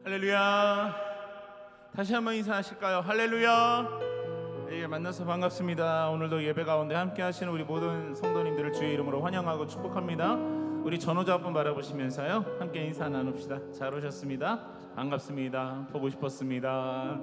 할렐루야. 다시 한번 인사하실까요? 할렐루야. 예, 만나서 반갑습니다. 오늘도 예배 가운데 함께 하시는 우리 모든 성도님들을 주의 이름으로 환영하고 축복합니다. 우리 전호자분 바라보시면서요 함께 인사 나눕시다. 잘 오셨습니다. 반갑습니다. 보고 싶었습니다.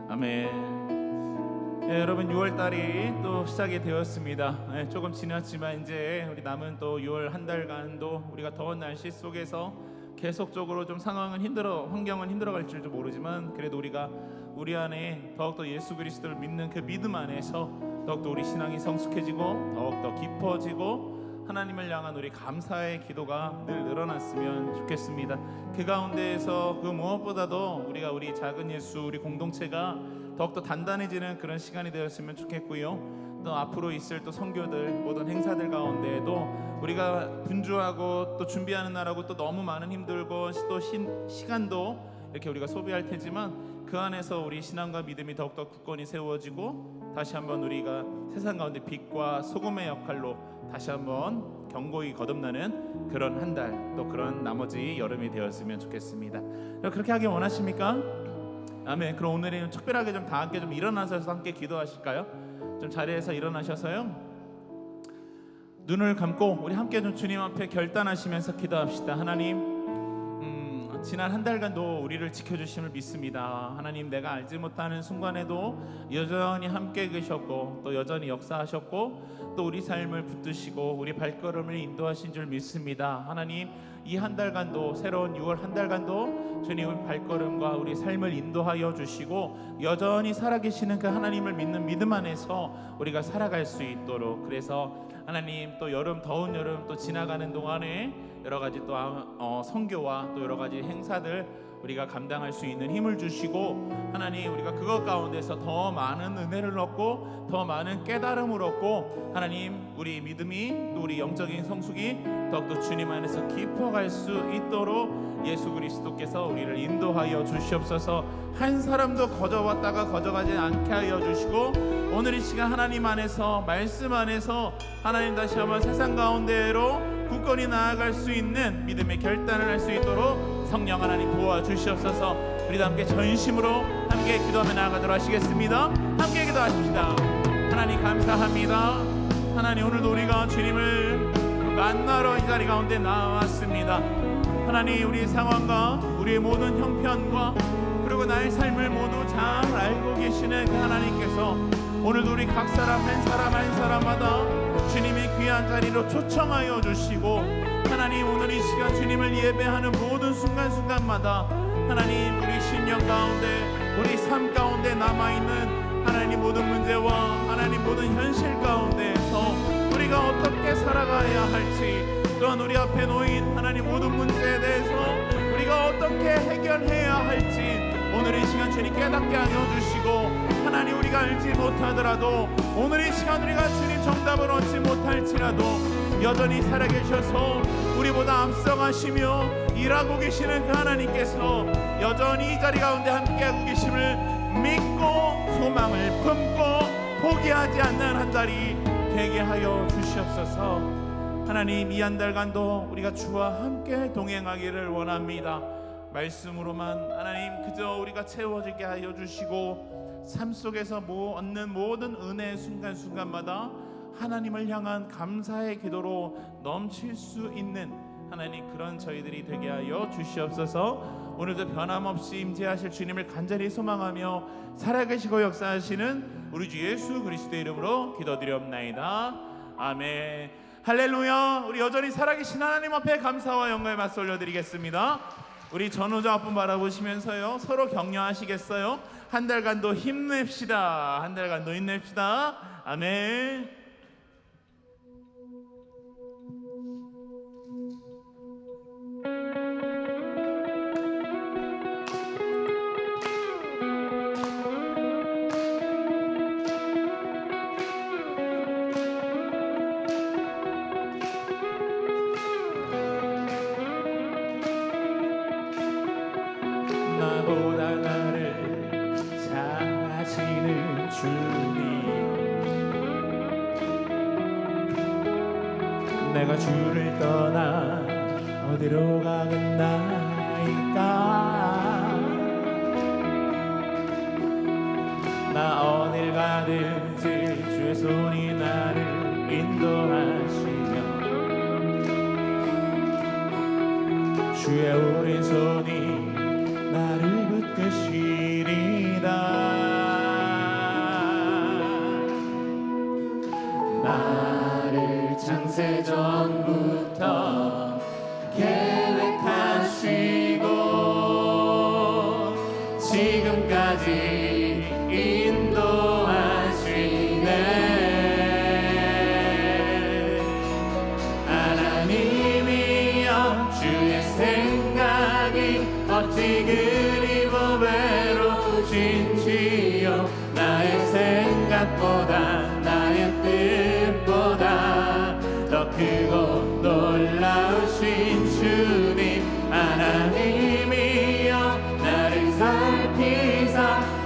아멘. 예, 여러분 6월달이 또 시작이 되었습니다. 예, 조금 지났지만 이제 우리 남은 또 6월 한 달간도 우리가 더운 날씨 속에서 계속적으로 좀 상황은 환경은 힘들어갈 줄도 모르지만 그래도 우리가 우리 안에 더욱더 예수 그리스도를 믿는 그 믿음 안에서 더욱더 우리 신앙이 성숙해지고 더욱더 깊어지고 하나님을 향한 우리 감사의 기도가 늘 늘어났으면 좋겠습니다. 그 가운데에서 그 무엇보다도 우리가 우리 작은 예수 우리 공동체가 더욱더 단단해지는 그런 시간이 되었으면 좋겠고요. 또 앞으로 있을 또 선교들 모든 행사들 가운데에도 우리가 분주하고 또 준비하는 날하고 또 너무 많은 힘들고 또 시간도 이렇게 우리가 소비할 테지만 그 안에서 우리 신앙과 믿음이 더욱더 굳건히 세워지고 다시 한번 우리가 세상 가운데 빛과 소금의 역할로 다시 한번 경고히 거듭나는 그런 한 달 또 그런 나머지 여름이 되었으면 좋겠습니다. 그렇게 하길 원하십니까? 아멘. 그럼 오늘은 특별하게 좀 다 함께 좀 일어나서 함께 기도하실까요? 좀 자리에서 일어나셔서요 눈을 감고 우리 함께 좀 주님 앞에 결단하시면서 기도합시다. 하나님, 지난 한 달간도 우리를 지켜주심을 믿습니다. 하나님, 내가 알지 못하는 순간에도 여전히 함께 계셨고 또 여전히 역사하셨고 또 우리 삶을 붙드시고 우리 발걸음을 인도하신 줄 믿습니다. 하나님, 이 한 달간도 새로운 6월 한 달간도 주님 우리 발걸음과 우리 삶을 인도하여 주시고 여전히 살아계시는 그 하나님을 믿는 믿음 안에서 우리가 살아갈 수 있도록, 그래서 하나님 또 여름, 더운 여름 또 지나가는 동안에 여러 가지 또 선교와 또 여러 가지 행사들 우리가 감당할 수 있는 힘을 주시고 하나님, 우리가 그것 가운데서 더 많은 은혜를 얻고 더 많은 깨달음을 얻고 하나님, 우리 믿음이 또 우리 영적인 성숙이 더욱더 주님 안에서 깊어갈 수 있도록 예수 그리스도께서 우리를 인도하여 주시옵소서. 한 사람도 거저왔다가 거저가지 않게 하여 주시고 오늘 이 시간 하나님 안에서 말씀 안에서 하나님 다시 한번 세상 가운데로 굳건히 나아갈 수 있는 믿음의 결단을 할 수 있도록 성령 하나님 도와주시옵소서. 우리도 함께 전심으로 함께 기도하며 나아가도록 하시겠습니다. 함께 기도하십시다. 하나님 감사합니다. 하나님, 오늘도 우리가 주님을 만나러 이 자리 가운데 나왔습니다. 하나님, 우리 상황과 우리의 모든 형편과 그리고 나의 삶을 모두 잘 알고 계시는 그 하나님께서 오늘도 우리 각 사람 한 사람 한 사람마다 주님의 귀한 자리로 초청하여 주시고 하나님, 오늘 이 시간 주님을 예배하는 모든 순간순간마다 하나님, 우리 신령 가운데 우리 삶 가운데 남아있는 하나님 모든 문제와 하나님 모든 현실 가운데에서 우리가 어떻게 살아가야 할지, 또한 우리 앞에 놓인 하나님 모든 문제에 대해서 우리가 어떻게 해결해야 할지 오늘 이 시간 주님 깨닫게 하여 주시고 하나님, 우리가 알지 못하더라도 오늘 이 시간 우리가 주님 정답을 얻지 못할지라도 여전히 살아계셔서 우리보다 앞서가시며 일하고 계시는 그 하나님께서 여전히 이 자리 가운데 함께하고 계심을 믿고 소망을 품고 포기하지 않는 한 달이 되게 하여 주시옵소서. 하나님, 이 한 달간도 우리가 주와 함께 동행하기를 원합니다. 말씀으로만 하나님 그저 우리가 채워지게 하여 주시고 삶 속에서 얻는 모든 은혜의 순간순간마다 하나님을 향한 감사의 기도로 넘칠 수 있는 하나님, 그런 저희들이 되게 하여 주시옵소서. 오늘도 변함없이 임재하실 주님을 간절히 소망하며 살아계시고 역사하시는 우리 주 예수 그리스도의 이름으로 기도드리옵나이다. 아멘. 할렐루야. 우리 여전히 살아계신 하나님 앞에 감사와 영광의 말씀 올려드리겠습니다. 우리 전호자 앞분 바라보시면서요 서로 격려하시겠어요? 한 달간도 힘냅시다. 한 달간도 힘냅시다. 아멘. 나보다 나를 잘 아시는 주님, 내가 주를 떠나 어디로 가겠나이까. 가든지 주의 손이 나를 인도하시며 주의 오른손이 나를 붙드시리다. 나를 창세 전부터 계획하시고 지금까지 인도하시네. 하나님이여 주의 생각이 어찌 그리 보배로우신지요. 나의 생각보다 나의 뜻보다 더 크고 놀라우신 주님. 하나님이여 나를 살피사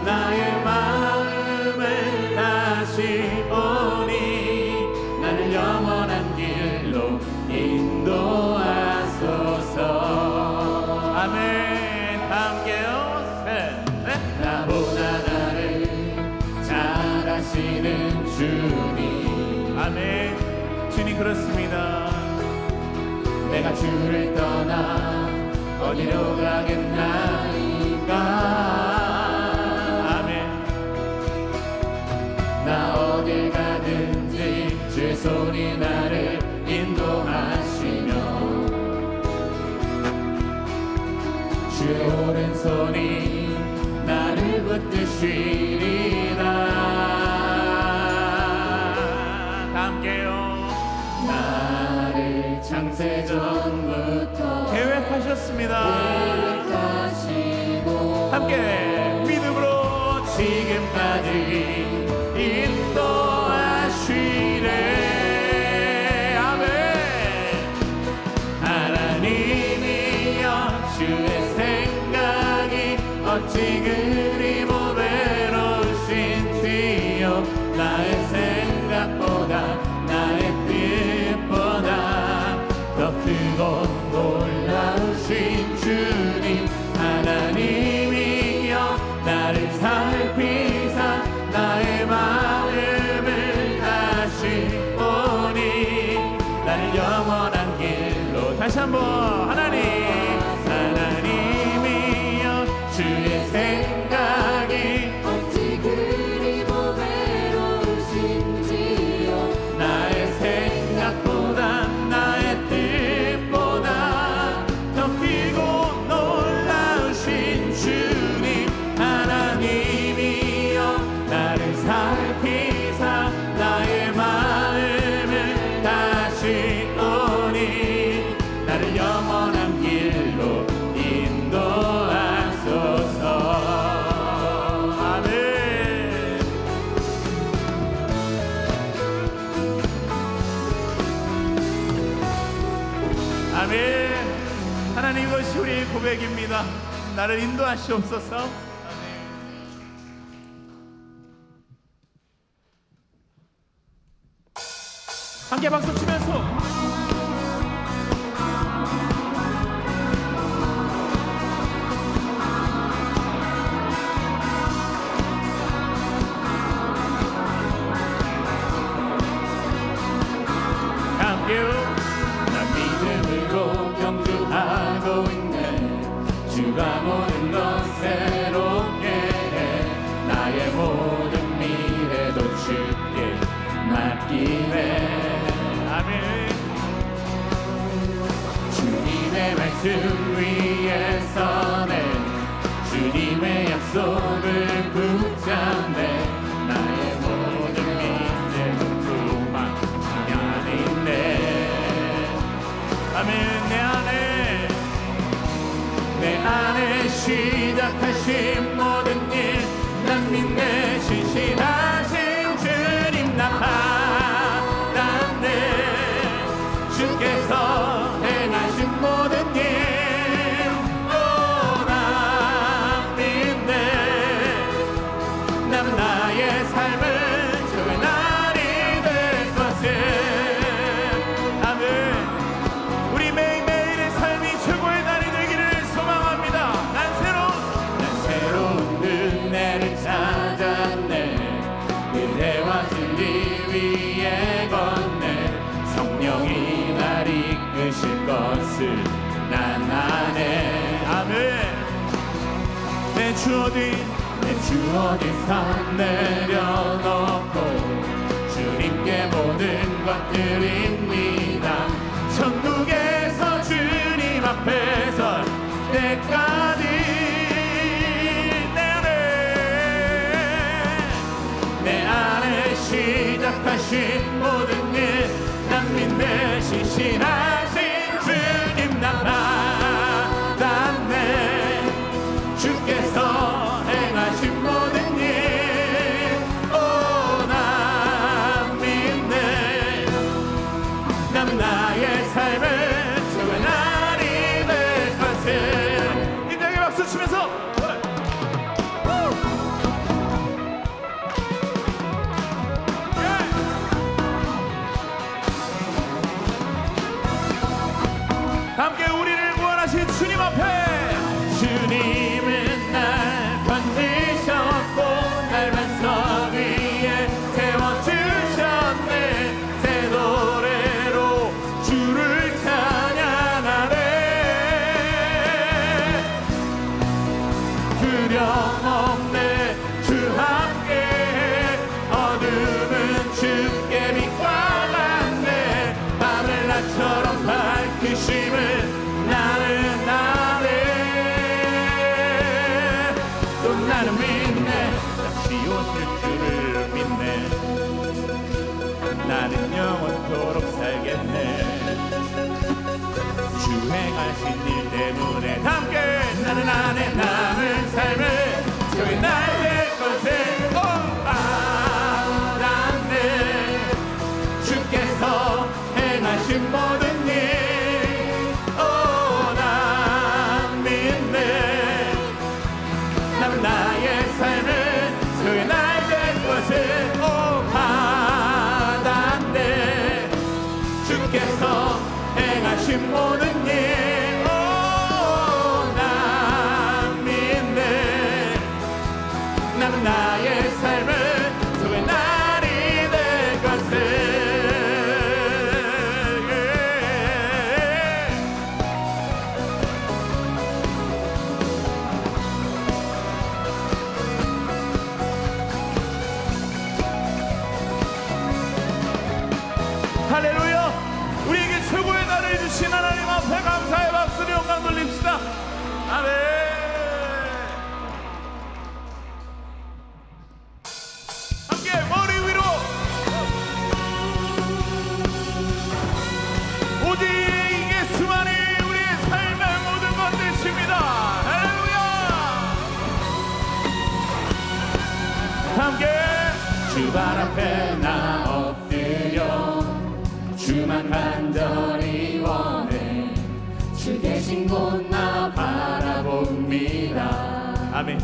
나의 마음을 다시 보니 나를 영원한 길로 인도하소서. 아멘. 함께요. 셋, 넷. 나보다 나를 잘 아시는 주님. 아멘. 주님 그렇습니다. 내가 주를 떠나 어디로 가겠나이까. 아멘. 나 어딜 가든지 주의 손이 나를 인도하시며 주의 오른손이 나를 붙드시리라. 함께요. 나를 창세 전부터 계획하셨습니다. 함께 믿음으로 지금까지 인도하시네. 아멘. 하나님이여 주의 생각이 어찌 그리 보배로우신지요. 나의 생각보다 나의 뜻보다 더 크고 놀라우신 주님. 하나님이여 나를 살피사 나의 마음을 다시 보니 나를 영원한 길로. 다시 한번 하나님이여 주의 생각이 어찌 그리 보배로우신지요. 나의 생각보다 나의 뜻보다 더 크고 놀라우신 주님. 하나님이여 나를 살피사 나의 마음을 다시 오니 나를 영원한 길로 인도하소서. 아멘. 아멘. 하나님 이것이 우리의 고백입니다. 나를 인도하시옵소서. 아멘. 함께 박수 치면서 함께요. 나 믿음으로 경주하고 있네. 주가 모든 것 새롭게 해. 나의 모든 미래도 주께 맡기네. 아멘. 주님의 말씀 위에 서네. 주님의 약속을 붙잡네. 나의 모든 미래도 소망 안에 있네. 아멘. 내 안에 시작하신 모든 일 난 믿네. 신실하신 주님 나 바랐네. 주께서 행하신 모든 일 나 믿네. 난 나의 삶은 주의 날이 될 것을. 아멘. 우리 매일매일의 삶이 최고의 날이 되기를 소망합니다. 난 새로운 내 주어진 삶 내려놓고 주님께 모든 것 드립니다. 천국에서 주님 앞에 설 때까지 내 안에 시작하신 모든 일 난 믿네. 신실하신 주님 나 받았네. 주께서 행하신 모든 일 난 믿네. 난 나의 삶을 주관하리 될 것을. 인정의 박수 치면서 함께 우리를 구원하신 주님 앞에. 주님은 날 건지셨고 날 반석 위에 세워주셨네. 새 노래로 주를 찬양하네. 두려움 없네. 주 함께 어둠은 주께 빛과 같네. 밤을 낮처럼 밝히심을 나는 아네. 또 나는 믿네. 다시 오실 줄을 믿네. 나는 영원토록 살겠네. 주 행하신 일 때문에 함께 나는 안에 남은 삶을 저기 날될 것을 알았네. 주께서 행하신 모든 일 난 믿네. 난 나의 삶을 저기 날될 것을 받았네. 주께서 행하신 모든 일 난 믿네. 나는 나의 삶을 저기 날이 될 것을. 할렐루야. 우리에게 최고의 날을 주신 하나님 앞에 감사의 박수로 영광 돌립시다. 아멘. 함께 머리 위로. 오직 예수만이 우리의 삶의 모든 것 되십니다. 할렐루야. 함께 주발 앞에 나 엎드려 주만 간절히 원해. 주 계신 곳 나 바라봅니다. 아멘.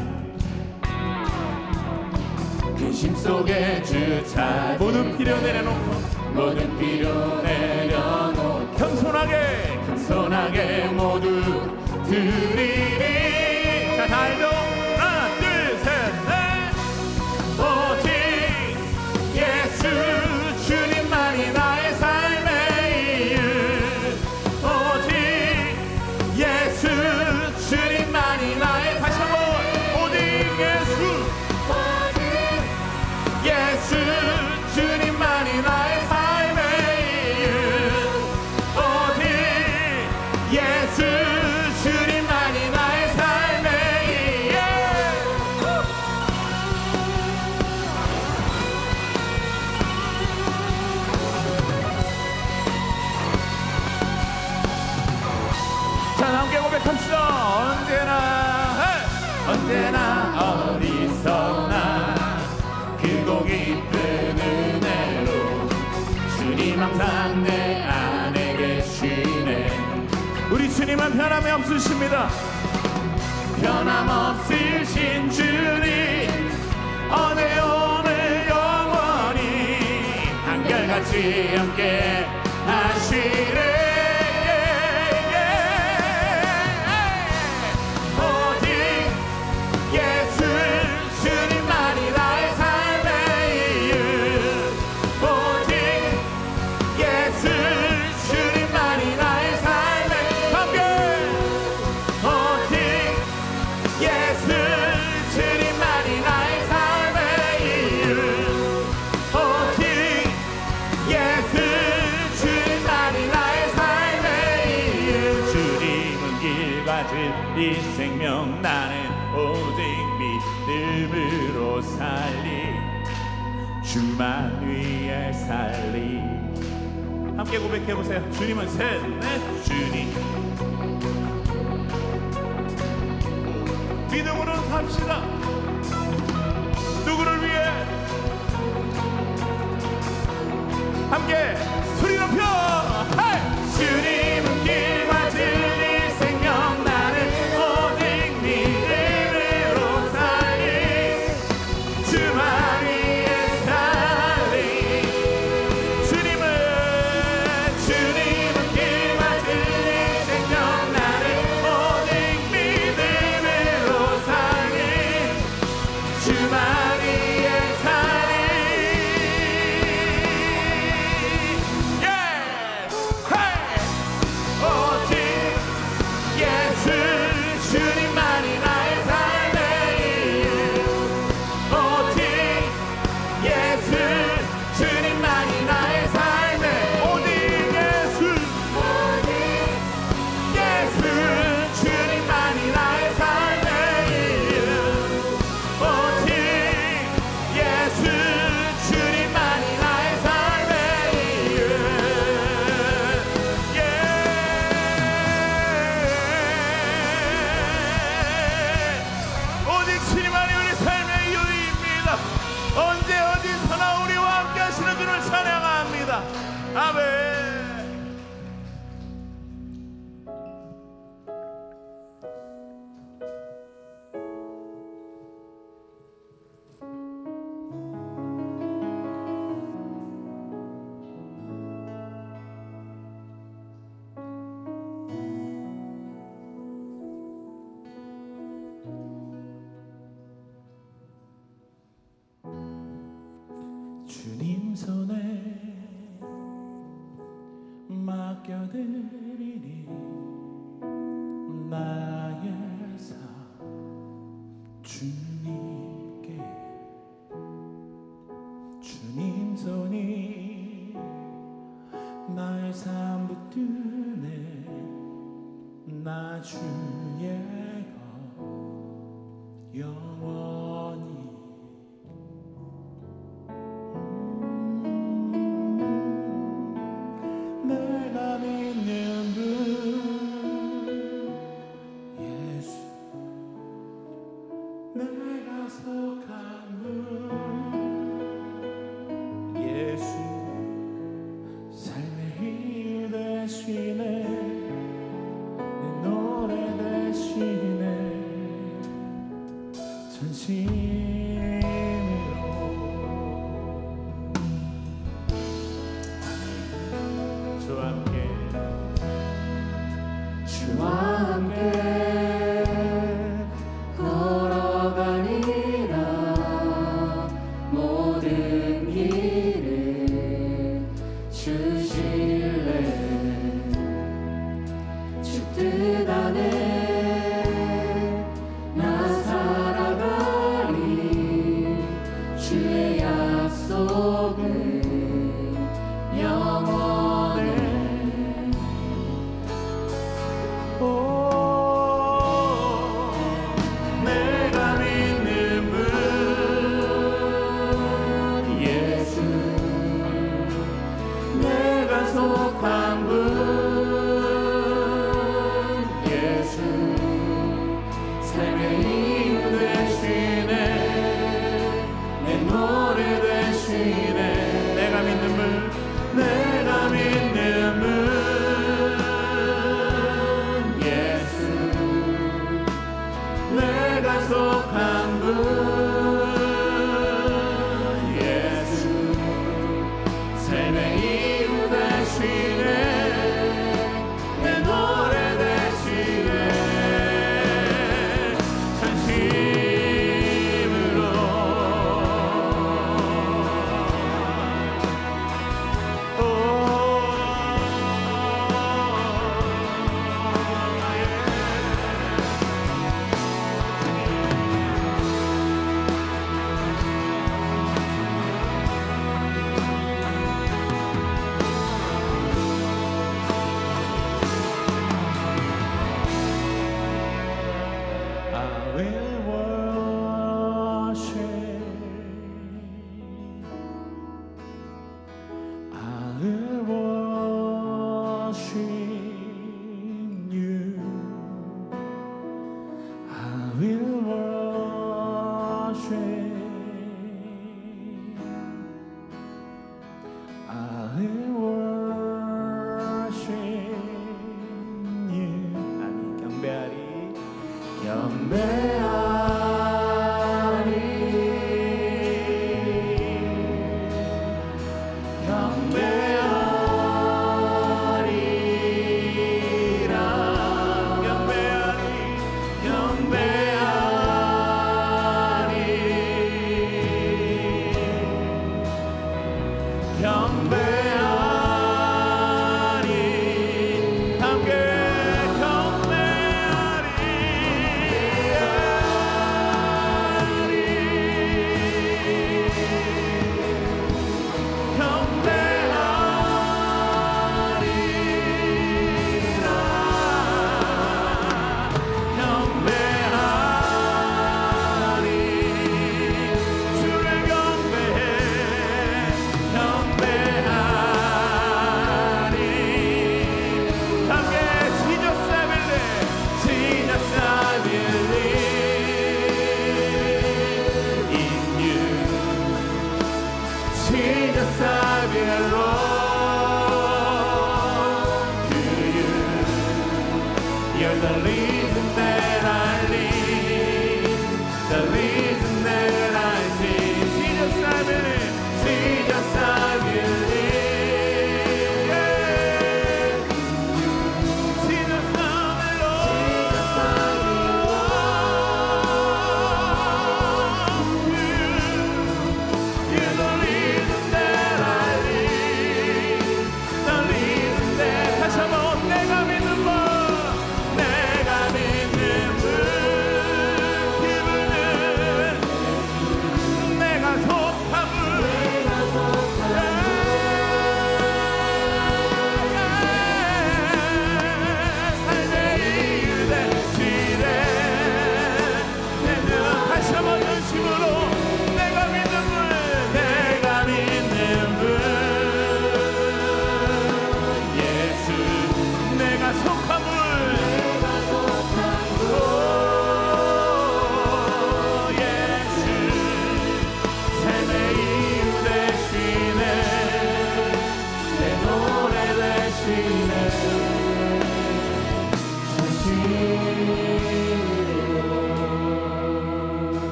근심 속에 주 찾아 모든 필요 내려놓고 모든 필요 내려놓고 겸손하게 모두 드리리. 자, 다 알죠? 하나 둘 셋 넷. 오직 예수 주님만이 나의 삶의 이유. 오직 예수 주님만이 나의 다시 한번. 오직 예수 주님만이 나의 삶의 이유. 오직 예수 주님만이 나의 삶의 이유. 자, 함께 고백합시다. 언제나 어디서나 크고 깊은 은혜로 주님 항상 내 안에 계시네. 우리 주님은 변함이 없으십니다. 변함없으신 주님 오늘 영원히 한결같이 함께 하시네. 예수 믿음으로 살리 주만 위해 살리. 함께 고백해 보세요. 주님은 셋넷 주님. 믿음으로 삽시다. 누구를 위해? 함께 소리 높여. 하이! 주님은 길과 진리 생명나는 오직 믿음으로 살리 주만 위해 살리. 주님은 길과 진리 생명나는 오직 믿음으로 살리 주만 위해 살리. 주님만이 나의 삶의 이유. 오직 예수. 주님만이 나의 삶의 오직 예수. 예수. 주님만이 나의 삶의 이유. 오직 예수. 주님만이 나의 삶의 이유. 오직 주님만이 우리 삶의 이유입니다. 언제 어디서나 우리와 함께 하시는 주를 찬양합니다. 아멘. 주님 손에 맡겨드리니 나의 삶 주님께. 주님 손이 나의 삶 붙드네. 나 주의 것 영원히. 내가 믿는 분 예수. 내가 속한 분 예수. 삶의 힘 되시네. 내 노래 되시네. 전심으로 주와 함께. 주와 함께 걸어가리라. 모든 길을 주실래. 주 뜻 안에 나 살아가리. 주의 약속은 영원해. 내가 믿는 분 예수. 내가 속한 분 예수. 삶의 이유 되시네. 내 노래 되시네. 내가 믿는 분. 내가 믿는 분 예수. 내가 속한 분 예수. 삶의 이유 되시네. 내 노래 되시네. 전심으로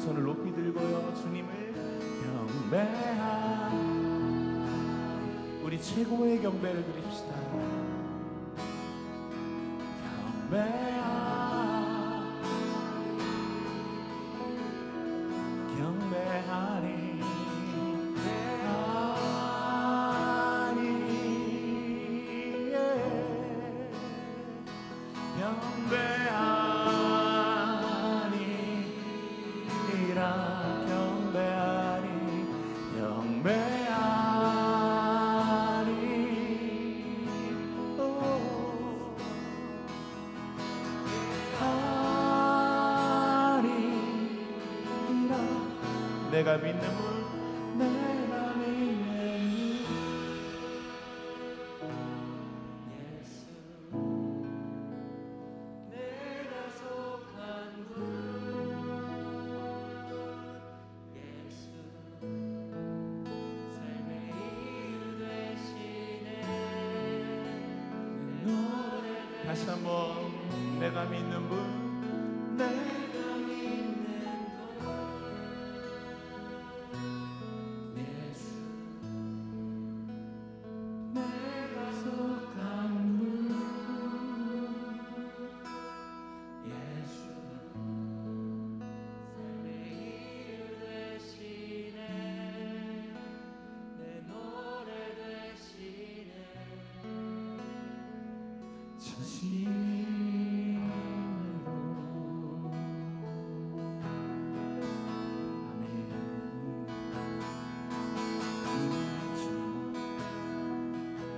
손을 높이 들고요 주님을 경배하 우리 최고의 경배를 드립시다. 경배하리 내가 믿는 분 내가 믿는 예수 내가 속한 분 예수 삶의 이유 되시네 내 노래 다시 한번 내가 믿는 분 내가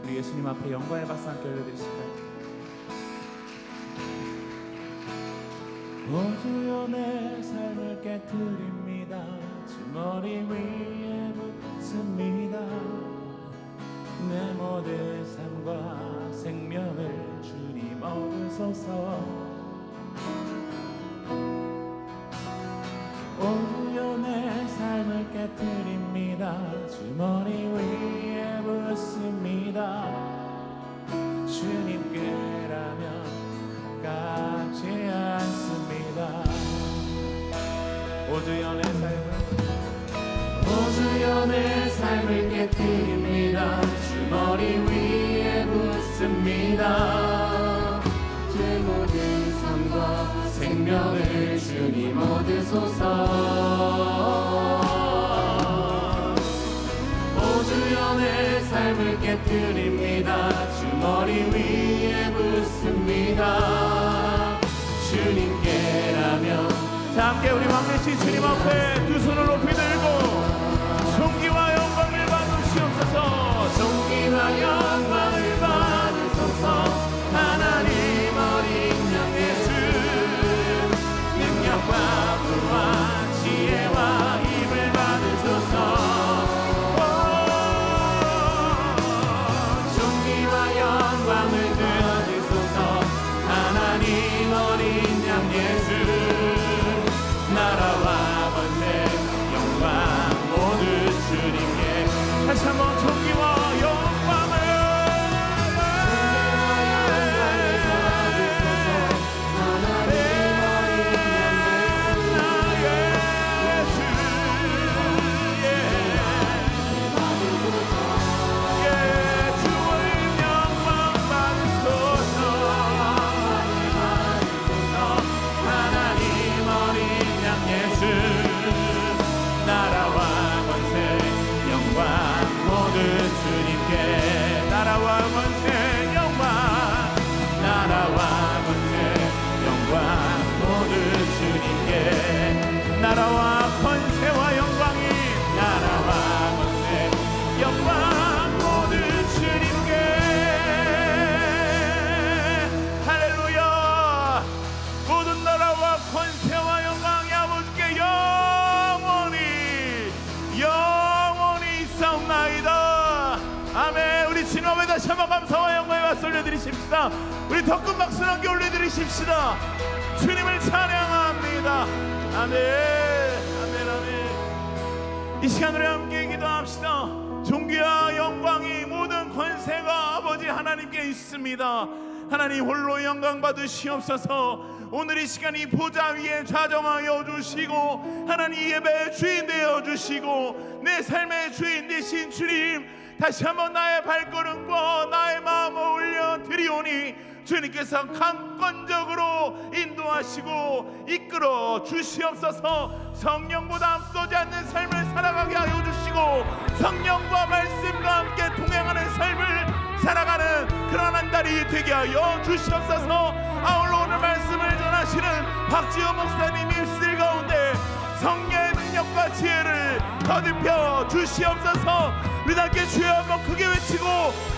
우리 예수님 앞에 영광의 박수 함께 올려드리실까요? 오 주여 내 삶을 깨뜨립니다. 주 머리 위에 묻습니다. 내 모든 삶과 생명을 주님 얻으소서. 오 주여 내 삶을 깨뜨립니다. 주 머리 위에 묻습니다. 주님께라면 깝지 않습니다. 오 주여 내 삶을 깨뜨립니다. 주 머리 위에 묻습니다. 제 모든 삶과 생명을 주님 얻으소서. 오 주여 내 삶을 깨뜨립니다. 주 머리 위에 묻습니다. 주님께라면 자 함께 우리 왕래신 주님 앞에 두 손을 높이 들고 존귀와 영광을 받으시옵소서. 존귀와 영광을 받으소서. 하나님 어린 양 예수 능력과 부와 지혜와 힘을 받으소서. 존귀와 영광을 받으소서. 하나님 어린 양 예수 나라와 권세 영광 모두 주님께 다시 한번 존귀와 영광을 나라와 권세와 영광이 나라와 권세 영광 모두 주님께 할렐루야. 모든 나라와 권세와 영광이 아버지께 영원히 있사옵나이다. 아멘. 우리 주님 앞에 다시 한번 감사와 영광의 박수 올려드리십시다. 우리 더 큰 박수 함께 올려드리십시다. 주님을 찬양합니다. 아멘. 아멘. 아멘. 이 시간으로 함께 기도합시다. 존귀와 영광이 모든 권세가 아버지 하나님께 있습니다. 하나님 홀로 영광 받으시옵소서. 오늘 이 시간 이 보좌 위에 좌정하여 주시고 하나님 예배의 주인 되어 주시고 내 삶의 주인 되신 주님, 다시 한번 나의 발걸음과 나의 마음을 올려드리오니 주님께서 강권적으로 인도하시고 이끌어 주시옵소서. 성령보다 앞서지 않는 삶을 살아가게 하여 주시고 성령과 말씀과 함께 동행하는 삶을 살아가는 그런 한 달이 되게 하여 주시옵소서. 아울러 오늘 말씀을 전하시는 박지호 목사님 입술 가운데 성령의 능력과 지혜를 거듭혀 주시옵소서. 우리 함께 주여 한번 크게 외치고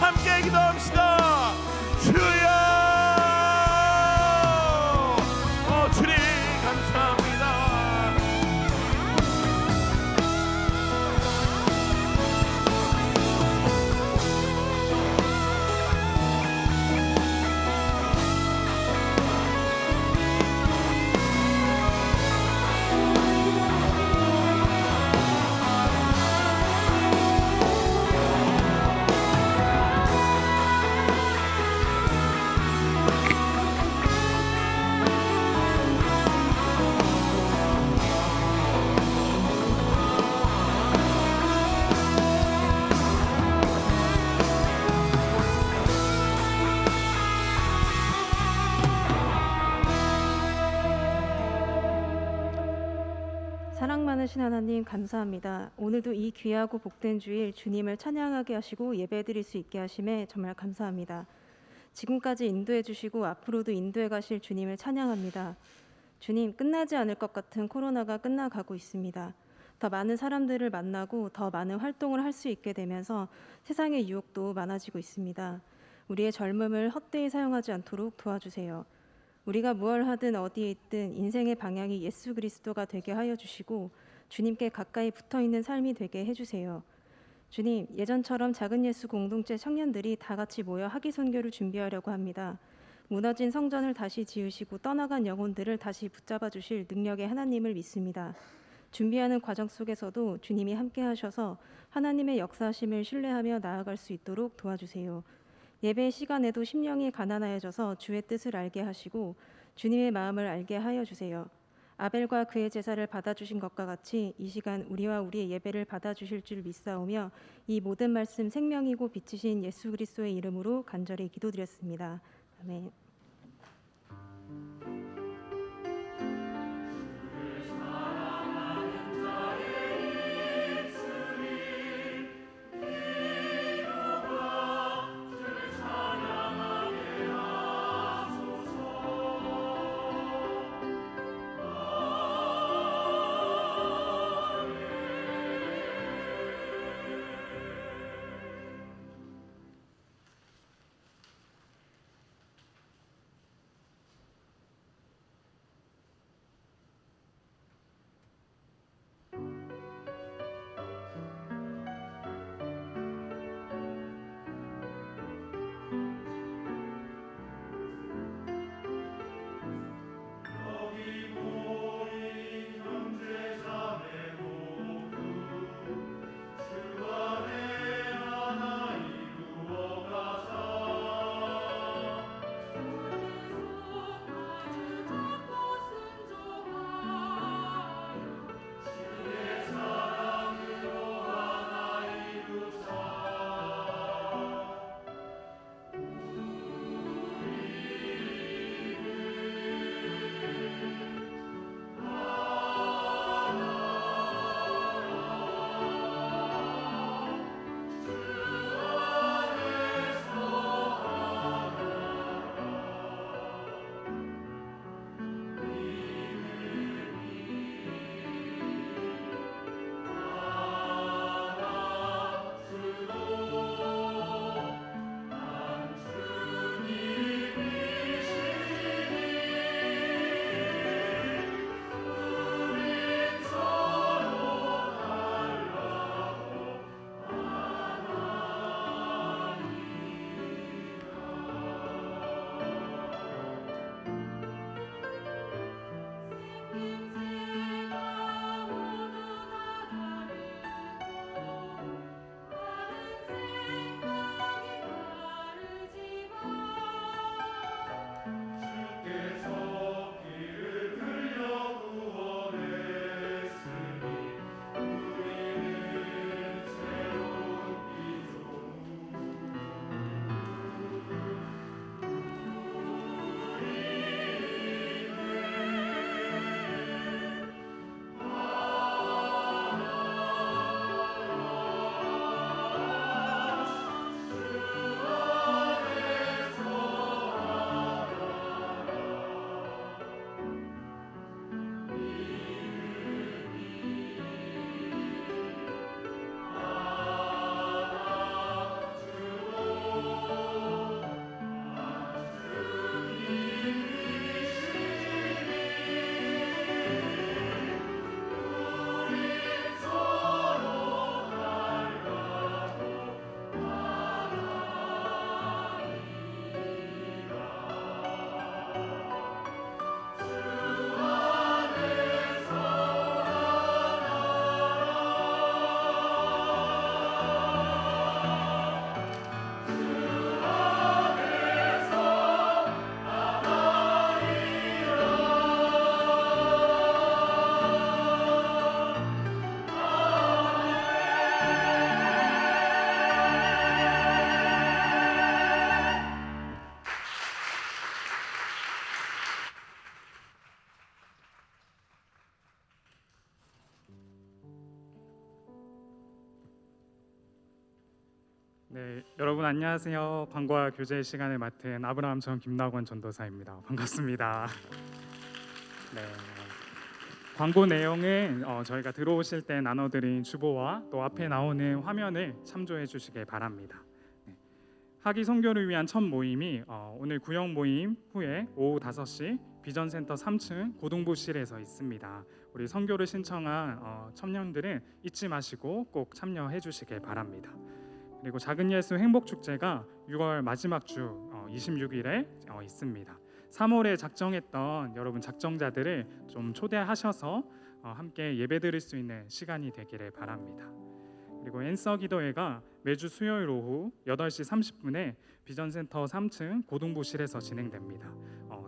함께 기도합시다. 주여, 주님 감사합니다. 사랑 많으신 하나님 감사합니다. 오늘도 이 귀하고 복된 주일 주님을 찬양하게 하시고 예배드릴 수 있게 하심에 정말 감사합니다. 지금까지 인도해 주시고 앞으로도 인도해 가실 주님을 찬양합니다. 주님, 끝나지 않을 것 같은 코로나가 끝나가고 있습니다. 더 많은 사람들을 만나고 더 많은 활동을 할 수 있게 되면서 세상의 유혹도 많아지고 있습니다. 우리의 젊음을 헛되이 사용하지 않도록 도와주세요. 우리가 무엇을 하든 어디에 있든 인생의 방향이 예수 그리스도가 되게 하여 주시고 주님께 가까이 붙어있는 삶이 되게 해주세요. 주님, 예전처럼 작은 예수 공동체 청년들이 다 같이 모여 학위 선교를 준비하려고 합니다. 무너진 성전을 다시 지으시고 떠나간 영혼들을 다시 붙잡아 주실 능력의 하나님을 믿습니다. 준비하는 과정 속에서도 주님이 함께 하셔서 하나님의 역사하심을 신뢰하며 나아갈 수 있도록 도와주세요. 예배 시간에도 심령이 가난하여져서 주의 뜻을 알게 하시고 주님의 마음을 알게 하여 주세요. 아벨과 그의 제사를 받아주신 것과 같이 이 시간 우리와 우리의 예배를 받아주실 줄 믿사오며 이 모든 말씀 생명이고 빛이신 예수 그리스도의 이름으로 간절히 기도드렸습니다. 아멘. 네, 여러분 안녕하세요. 광고와 교제 시간을 맡은 아브라함 전 김낙원 전도사입니다. 반갑습니다. 네, 광고 내용은 저희가 들어오실 때 나눠드린 주보와 또 앞에 나오는 화면을 참조해 주시길 바랍니다. 네, 학위 선교를 위한 첫 모임이 오늘 구역 모임 후에 오후 5시 비전센터 3층 고등부실에서 있습니다. 우리 선교를 신청한 청년들은 잊지 마시고 꼭 참여해 주시길 바랍니다. 그리고 작은 예수 행복축제가 6월 마지막 주 26일에 있습니다. 3월에 작정했던 여러분 작정자들을 좀 초대하셔서 함께 예배드릴 수 있는 시간이 되기를 바랍니다. 그리고 앤서 기도회가 매주 수요일 오후 8시 30분에 비전센터 3층 고등부실에서 진행됩니다.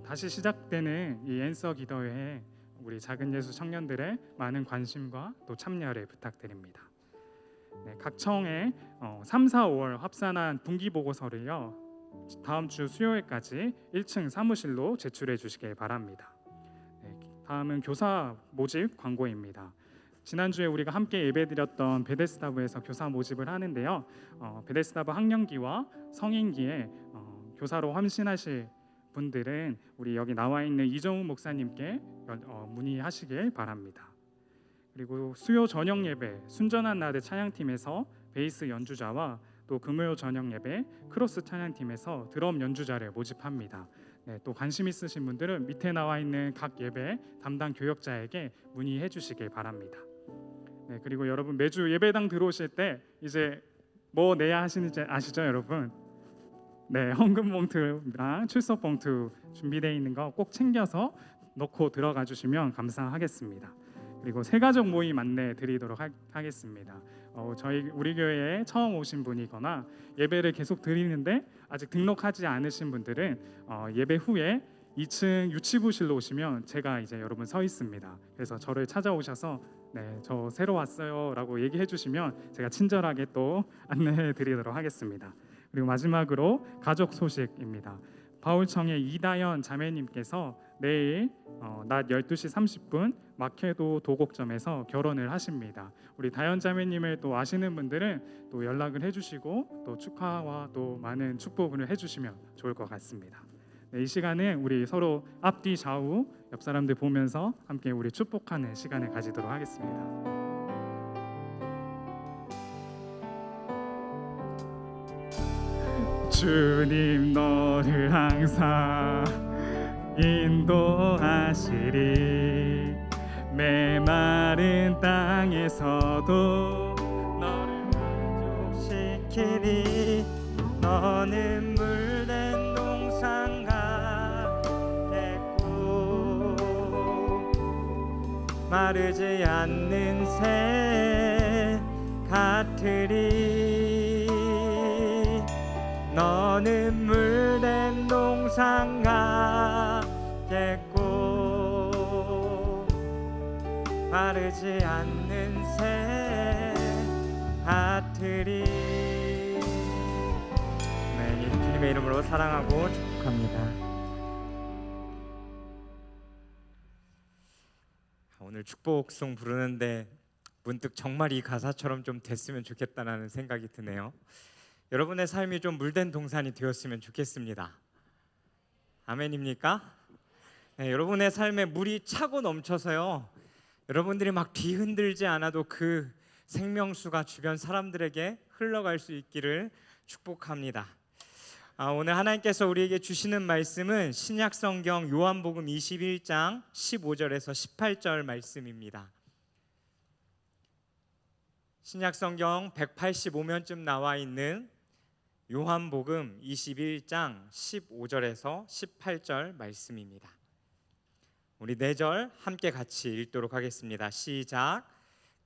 다시 시작되는 이 앤서 기도회에 우리 작은 예수 청년들의 많은 관심과 또 참여를 부탁드립니다. 네, 각 청에 3, 4, 5월 합산한 분기 보고서를요 다음 주 수요일까지 1층 사무실로 제출해 주시길 바랍니다. 네, 다음은 교사 모집 광고입니다. 지난주에 우리가 함께 예배드렸던 베데스다부에서 교사 모집을 하는데요. 베데스다부 학령기와 성인기에 교사로 헌신하실 분들은 우리 여기 나와 있는 이정우 목사님께 문의하시길 바랍니다. 그리고 수요 저녁 예배 순전한 나드 찬양팀에서 베이스 연주자와 또 금요 저녁 예배 크로스 찬양팀에서 드럼 연주자를 모집합니다. 네, 또 관심 있으신 분들은 밑에 나와 있는 각 예배 담당 교역자에게 문의해 주시길 바랍니다. 네, 그리고 여러분 매주 예배당 들어오실 때 이제 뭐 내야 하시는지 아시죠, 여러분? 네, 헌금 봉투랑 출석 봉투 준비되어 있는 거 꼭 챙겨서 넣고 들어가 주시면 감사하겠습니다. 그리고 새가족 모임 안내 드리도록 하겠습니다. 우리 교회에 처음 오신 분이거나 예배를 계속 드리는데 아직 등록하지 않으신 분들은 예배 후에 2층 유치부실로 오시면 제가 이제 여러분 서 있습니다. 그래서 저를 찾아오셔서 네, 저 새로 왔어요라고 얘기해 주시면 제가 친절하게 또 안내해 드리도록 하겠습니다. 그리고 마지막으로 가족 소식입니다. 바울청의 이다연 자매님께서 내일 낮 12시 30분 마케도 도곡점에서 결혼을 하십니다. 우리 다연 자매님을 또 아시는 분들은 또 연락을 해주시고 또 축하와 또 많은 축복을 해주시면 좋을 것 같습니다. 네, 이 시간은 우리 서로 앞뒤 좌우 옆 사람들 보면서 함께 우리 축복하는 시간을 가지도록 하겠습니다. 주님 너를 항상 인도하시리 메마른 땅에서도 너를 만족시키리 너는 물된 동산과 됐고 마르지 않는 새 같으리 너는 물된 동산 같겠고 마르지 않는 새 같으리. 네, 예수님의 이름으로 사랑하고 축복합니다. 오늘 축복송 부르는데 문득 정말 이 가사처럼 좀 됐으면 좋겠다는 생각이 드네요. 여러분의 삶이 좀 물된 동산이 되었으면 좋겠습니다. 아멘입니까? 네, 여러분의 삶에 물이 차고 넘쳐서요 여러분들이 막 뒤흔들지 않아도 그 생명수가 주변 사람들에게 흘러갈 수 있기를 축복합니다. 오늘 하나님께서 우리에게 주시는 말씀은 신약성경 요한복음 21장 15절에서 18절 말씀입니다. 신약성경 185면쯤 나와 있는 요한복음 21장 15절에서 18절 말씀입니다. 우리 4절 함께 같이 읽도록 하겠습니다. 시작.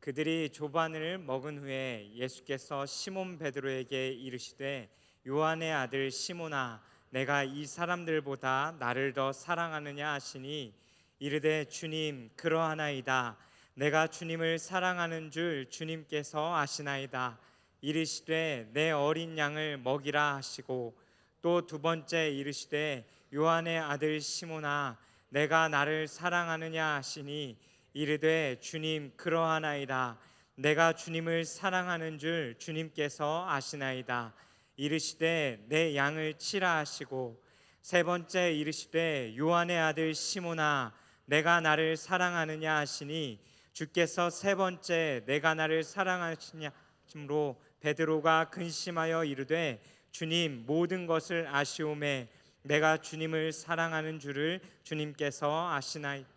그들이 조반을 먹은 후에 예수께서 시몬 베드로에게 이르시되 요한의 아들 시몬아 내가 이 사람들보다 나를 더 사랑하느냐 하시니 이르되 주님 그러하나이다. 내가 주님을 사랑하는 줄 주님께서 아시나이다. 이르시되 내 어린 양을 먹이라 하시고 또 두 번째 이르시되 요한의 아들 시몬아 내가 나를 사랑하느냐 하시니 이르되 주님 그러하나이다. 내가 주님을 사랑하는 줄 주님께서 아시나이다. 이르시되 내 양을 치라 하시고 세 번째 이르시되 요한의 아들 시몬아 내가 나를 사랑하느냐 하시니 주께서 세 번째 내가 나를 사랑하시냐 하심으로 베드로가 근심하여 이르되 주님 모든 것을 아시오매 내가 주님을 사랑하는 줄을 주님께서 아시나이다.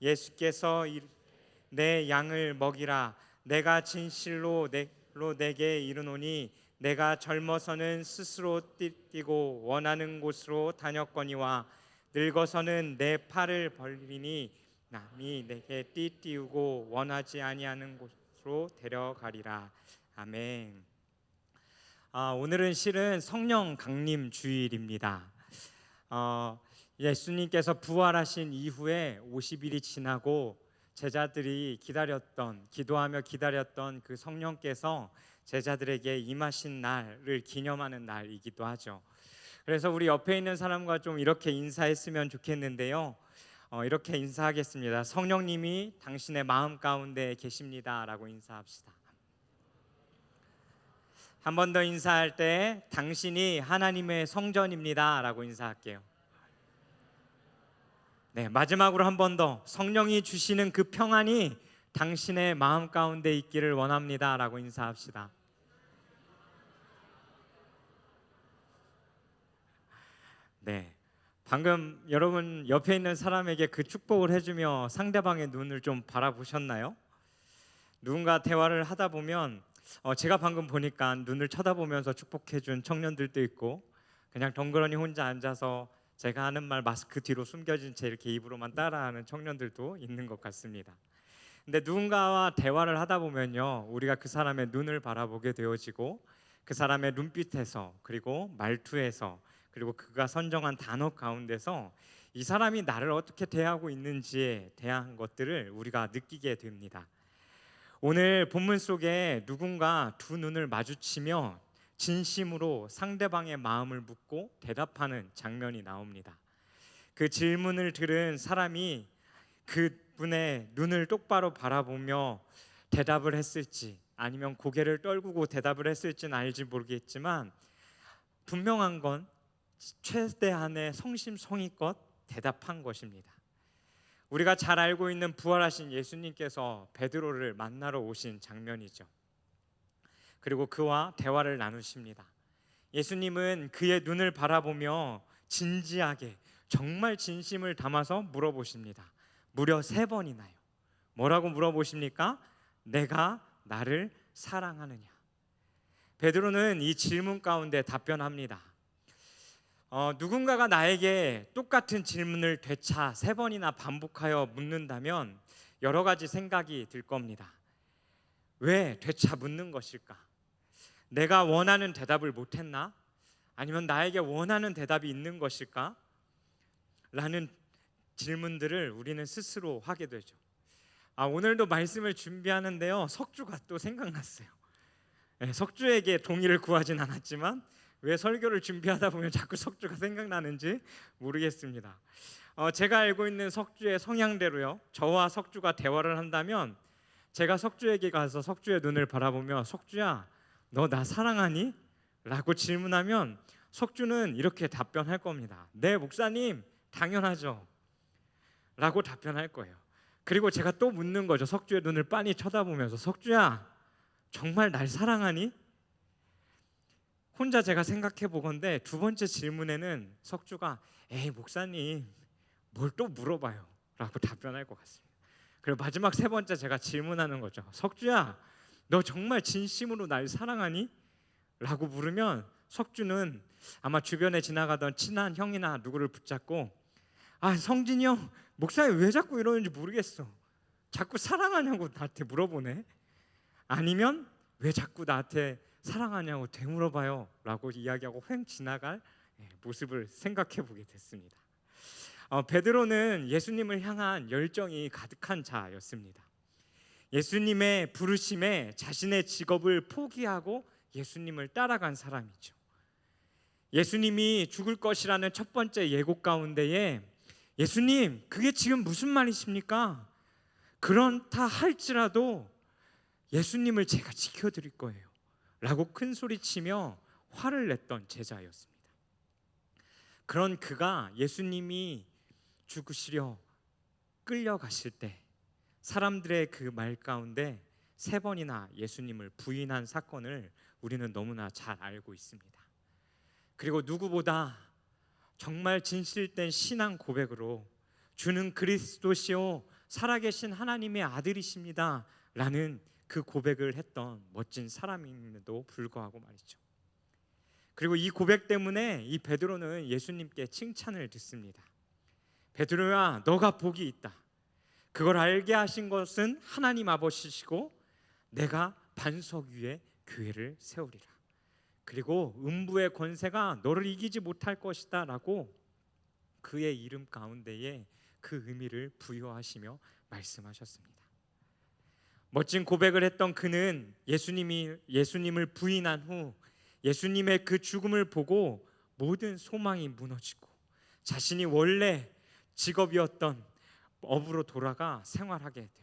예수께서 내 양을 먹이라. 내가 진실로 내게 이르노니 내가 젊어서는 스스로 뛰고 원하는 곳으로 다녔거니와 늙어서는 내 팔을 벌리니 남이 내게 띠우고 원하지 아니하는 곳으로 데려가리라. 아멘. 오늘은 실은 성령 강림 주일입니다. 예수님께서 부활하신 이후에 50일이 지나고 제자들이 기도하며 기다렸던 그 성령께서 제자들에게 임하신 날을 기념하는 날이기도 하죠. 그래서 우리 옆에 있는 사람과 좀 이렇게 인사했으면 좋겠는데요. 이렇게 인사하겠습니다. 성령님이 당신의 마음 가운데 계십니다라고 인사합시다. 한 번 더 인사할 때 당신이 하나님의 성전입니다라고 인사할게요. 네, 마지막으로 한 번 더 성령이 주시는 그 평안이 당신의 마음 가운데 있기를 원합니다라고 인사합시다. 네, 방금 여러분 옆에 있는 사람에게 그 축복을 해주며 상대방의 눈을 좀 바라보셨나요? 누군가 대화를 하다 보면 제가 방금 보니까 눈을 쳐다보면서 축복해준 청년들도 있고 그냥 덩그러니 혼자 앉아서 제가 하는 말 마스크 뒤로 숨겨진 채 이렇게 입으로만 따라하는 청년들도 있는 것 같습니다. 근데 누군가와 대화를 하다 보면요, 우리가 그 사람의 눈을 바라보게 되어지고 그 사람의 눈빛에서 그리고 말투에서 그리고 그가 선정한 단어 가운데서 이 사람이 나를 어떻게 대하고 있는지에 대한 것들을 우리가 느끼게 됩니다. 오늘 본문 속에 누군가 두 눈을 마주치며 진심으로 상대방의 마음을 묻고 대답하는 장면이 나옵니다. 그 질문을 들은 사람이 그분의 눈을 똑바로 바라보며 대답을 했을지 아니면 고개를 떨구고 대답을 했을지는 알지 모르겠지만 분명한 건 최대한의 성심성의껏 대답한 것입니다. 우리가 잘 알고 있는 부활하신 예수님께서 베드로를 만나러 오신 장면이죠. 그리고 그와 대화를 나누십니다. 예수님은 그의 눈을 바라보며 진지하게 정말 진심을 담아서 물어보십니다. 무려 3번이나요. 뭐라고 물어보십니까? 내가 나를 사랑하느냐? 베드로는 이 질문 가운데 답변합니다. 누군가가 나에게 똑같은 질문을 되차 3번이나 반복하여 묻는다면 여러 가지 생각이 들 겁니다. 왜 되차 묻는 것일까? 내가 원하는 대답을 못했나? 아니면 나에게 원하는 대답이 있는 것일까? 라는 질문들을 우리는 스스로 하게 되죠. 오늘도 말씀을 준비하는데요, 석주가 또 생각났어요. 석주에게 동의를 구하진 않았지만 왜 설교를 준비하다 보면 자꾸 석주가 생각나는지 모르겠습니다. 제가 알고 있는 석주의 성향대로요, 저와 석주가 대화를 한다면 제가 석주에게 가서 석주의 눈을 바라보며 석주야, 너 나 사랑하니? 라고 질문하면 석주는 이렇게 답변할 겁니다. 네 목사님, 당연하죠 라고 답변할 거예요. 그리고 제가 또 묻는 거죠. 석주의 눈을 빤히 쳐다보면서 석주야, 정말 날 사랑하니? 혼자 제가 생각해 보건대 두 번째 질문에는 석주가 에이 목사님 뭘 또 물어봐요 라고 답변할 것 같습니다. 그리고 마지막 3번째 제가 질문하는 거죠. 석주야, 너 정말 진심으로 날 사랑하니? 라고 물으면 석주는 아마 주변에 지나가던 친한 형이나 누구를 붙잡고 성진이 형, 목사님 왜 자꾸 이러는지 모르겠어. 자꾸 사랑하냐고 나한테 물어보네. 아니면 왜 자꾸 나한테 사랑하냐고 되물어봐요 라고 이야기하고 횡 지나갈 모습을 생각해 보게 됐습니다. 베드로는 예수님을 향한 열정이 가득한 자였습니다. 예수님의 부르심에 자신의 직업을 포기하고 예수님을 따라간 사람이죠. 예수님이 죽을 것이라는 첫 번째 예고 가운데에 예수님, 그게 지금 무슨 말이십니까? 그렇다 할지라도 예수님을 제가 지켜드릴 거예요 라고 큰 소리치며 화를 냈던 제자였습니다. 그런 그가 예수님이 죽으시려 끌려가실 때 사람들의 그 말 가운데 3번이나 예수님을 부인한 사건을 우리는 너무나 잘 알고 있습니다. 그리고 누구보다 정말 진실된 신앙 고백으로 주는 그리스도시요 살아계신 하나님의 아들이십니다 라는 그 고백을 했던 멋진 사람임에도 불구하고 말이죠. 그리고 이 고백 때문에 이 베드로는 예수님께 칭찬을 듣습니다. 베드로야, 너가 복이 있다. 그걸 알게 하신 것은 하나님 아버지시고 내가 반석 위에 교회를 세우리라. 그리고 음부의 권세가 너를 이기지 못할 것이다 라고 그의 이름 가운데에 그 의미를 부여하시며 말씀하셨습니다. 멋진 고백을 했던 그는 예수님을 부인한 후 예수님의 그 죽음을 보고 모든 소망이 무너지고 자신이 원래 직업이었던 업으로 돌아가 생활하게 됩니다.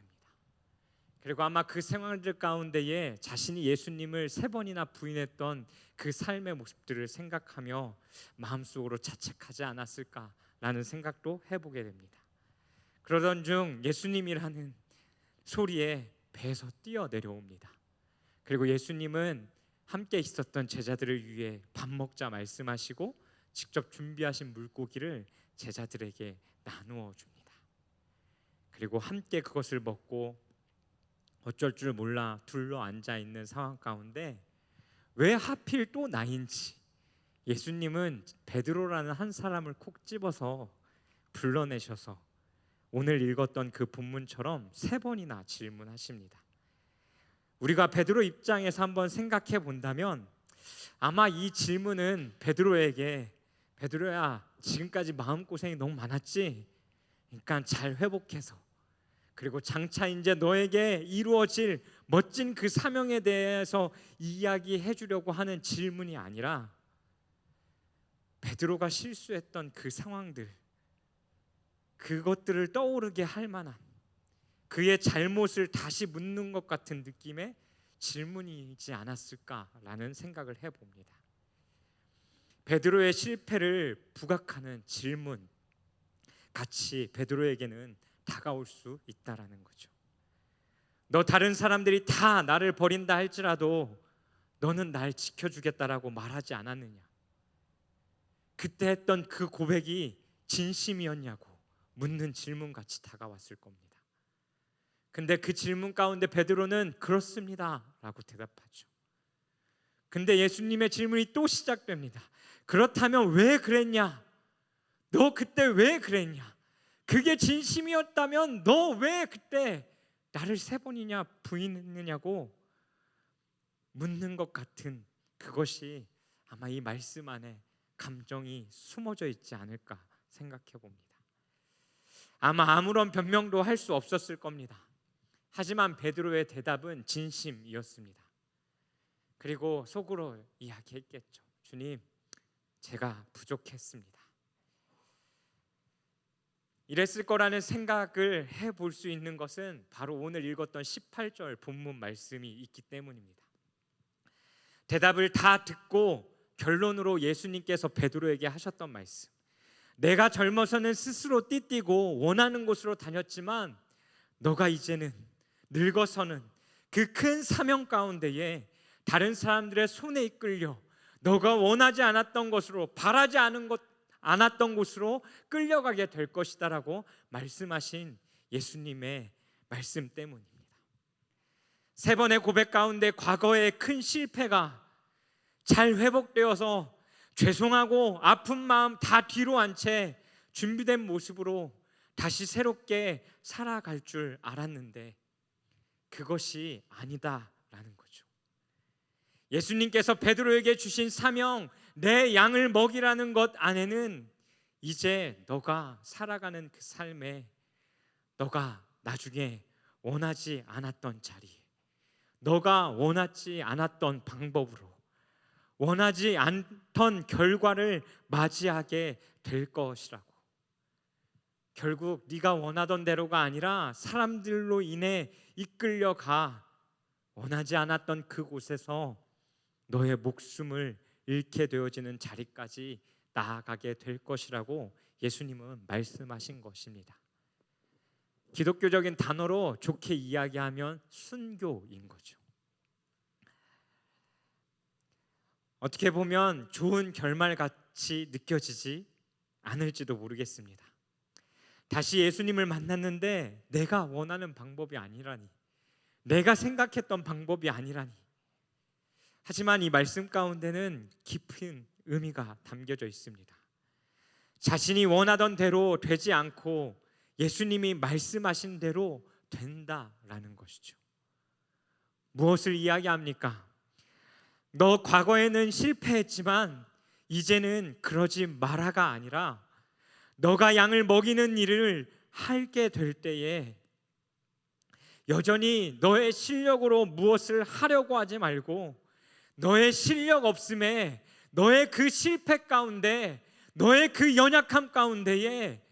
그리고 아마 그 생활들 가운데에 자신이 예수님을 3번이나 부인했던 그 삶의 모습들을 생각하며 마음속으로 자책하지 않았을까라는 생각도 해보게 됩니다. 그러던 중 예수님이라는 소리에 배에서 뛰어내려옵니다. 그리고 예수님은 함께 있었던 제자들을 위해 밥 먹자 말씀하시고 직접 준비하신 물고기를 제자들에게 나누어 줍니다. 그리고 함께 그것을 먹고 어쩔 줄 몰라 둘러 앉아 있는 상황 가운데 왜 하필 또 나인지 예수님은 베드로라는 한 사람을 콕 집어서 불러내셔서 오늘 읽었던 그 본문처럼 3번이나 질문하십니다. 우리가 베드로 입장에서 한번 생각해 본다면 아마 이 질문은 베드로에게 베드로야, 지금까지 마음고생이 너무 많았지? 그러니까 잘 회복해서 그리고 장차 이제 너에게 이루어질 멋진 그 사명에 대해서 이야기해 주려고 하는 질문이 아니라 베드로가 실수했던 그 상황들, 그것들을 떠오르게 할 만한 그의 잘못을 다시 묻는 것 같은 느낌의 질문이지 않았을까라는 생각을 해봅니다. 베드로의 실패를 부각하는 질문 같이 베드로에게는 다가올 수 있다라는 거죠. 너 다른 사람들이 다 나를 버린다 할지라도 너는 날 지켜주겠다라고 말하지 않았느냐? 그때 했던 그 고백이 진심이었냐고 묻는 질문같이 다가왔을 겁니다. 근데 그 질문 가운데 베드로는 그렇습니다 라고 대답하죠. 근데 예수님의 질문이 또 시작됩니다. 그렇다면 왜 그랬냐? 너 그때 왜 그랬냐? 그게 진심이었다면 너 왜 그때 나를 3번이냐 부인했느냐고 묻는 것 같은 그것이 아마 이 말씀 안에 감정이 숨어져 있지 않을까 생각해 봅니다. 아마 아무런 변명도 할 수 없었을 겁니다. 하지만 베드로의 대답은 진심이었습니다. 그리고 속으로 이야기했겠죠. 주님, 제가 부족했습니다. 이랬을 거라는 생각을 해볼 수 있는 것은 바로 오늘 읽었던 18절 본문 말씀이 있기 때문입니다. 대답을 다 듣고 결론으로 예수님께서 베드로에게 하셨던 말씀, 내가 젊어서는 스스로 띠띠고 원하는 곳으로 다녔지만 너가 이제는 늙어서는 그 큰 사명 가운데에 다른 사람들의 손에 이끌려 너가 원하지 않았던 것으로 바라지 않았던 곳으로 끌려가게 될 것이다라고 말씀하신 예수님의 말씀 때문입니다. 3번의 고백 가운데 과거의 큰 실패가 잘 회복되어서 죄송하고 아픈 마음 다 뒤로 한 채 준비된 모습으로 다시 새롭게 살아갈 줄 알았는데 그것이 아니다라는 거죠. 예수님께서 베드로에게 주신 사명, 내 양을 먹이라는 것 안에는 이제 너가 살아가는 그 삶에 너가 나중에 원하지 않았던 자리에 너가 원하지 않았던 방법으로 원하지 않던 결과를 맞이하게 될 것이라고. 결국 네가 원하던 대로가 아니라 사람들로 인해 이끌려가 원하지 않았던 그곳에서 너의 목숨을 잃게 되어지는 자리까지 나아가게 될 것이라고 예수님은 말씀하신 것입니다. 기독교적인 단어로 좋게 이야기하면 순교인 거죠. 어떻게 보면 좋은 결말같이 느껴지지 않을지도 모르겠습니다. 다시 예수님을 만났는데 내가 원하는 방법이 아니라니, 내가 생각했던 방법이 아니라니. 하지만 이 말씀 가운데는 깊은 의미가 담겨져 있습니다. 자신이 원하던 대로 되지 않고 예수님이 말씀하신 대로 된다라는 것이죠. 무엇을 이야기합니까? 너 과거에는 실패했지만 이제는 그러지 마라가 아니라 너가 양을 먹이는 일을 하게 될 때에 여전히 너의 실력으로 무엇을 하려고 하지 말고 너의 실력 없음에, 너의 그 실패 가운데, 너의 그 연약함 가운데에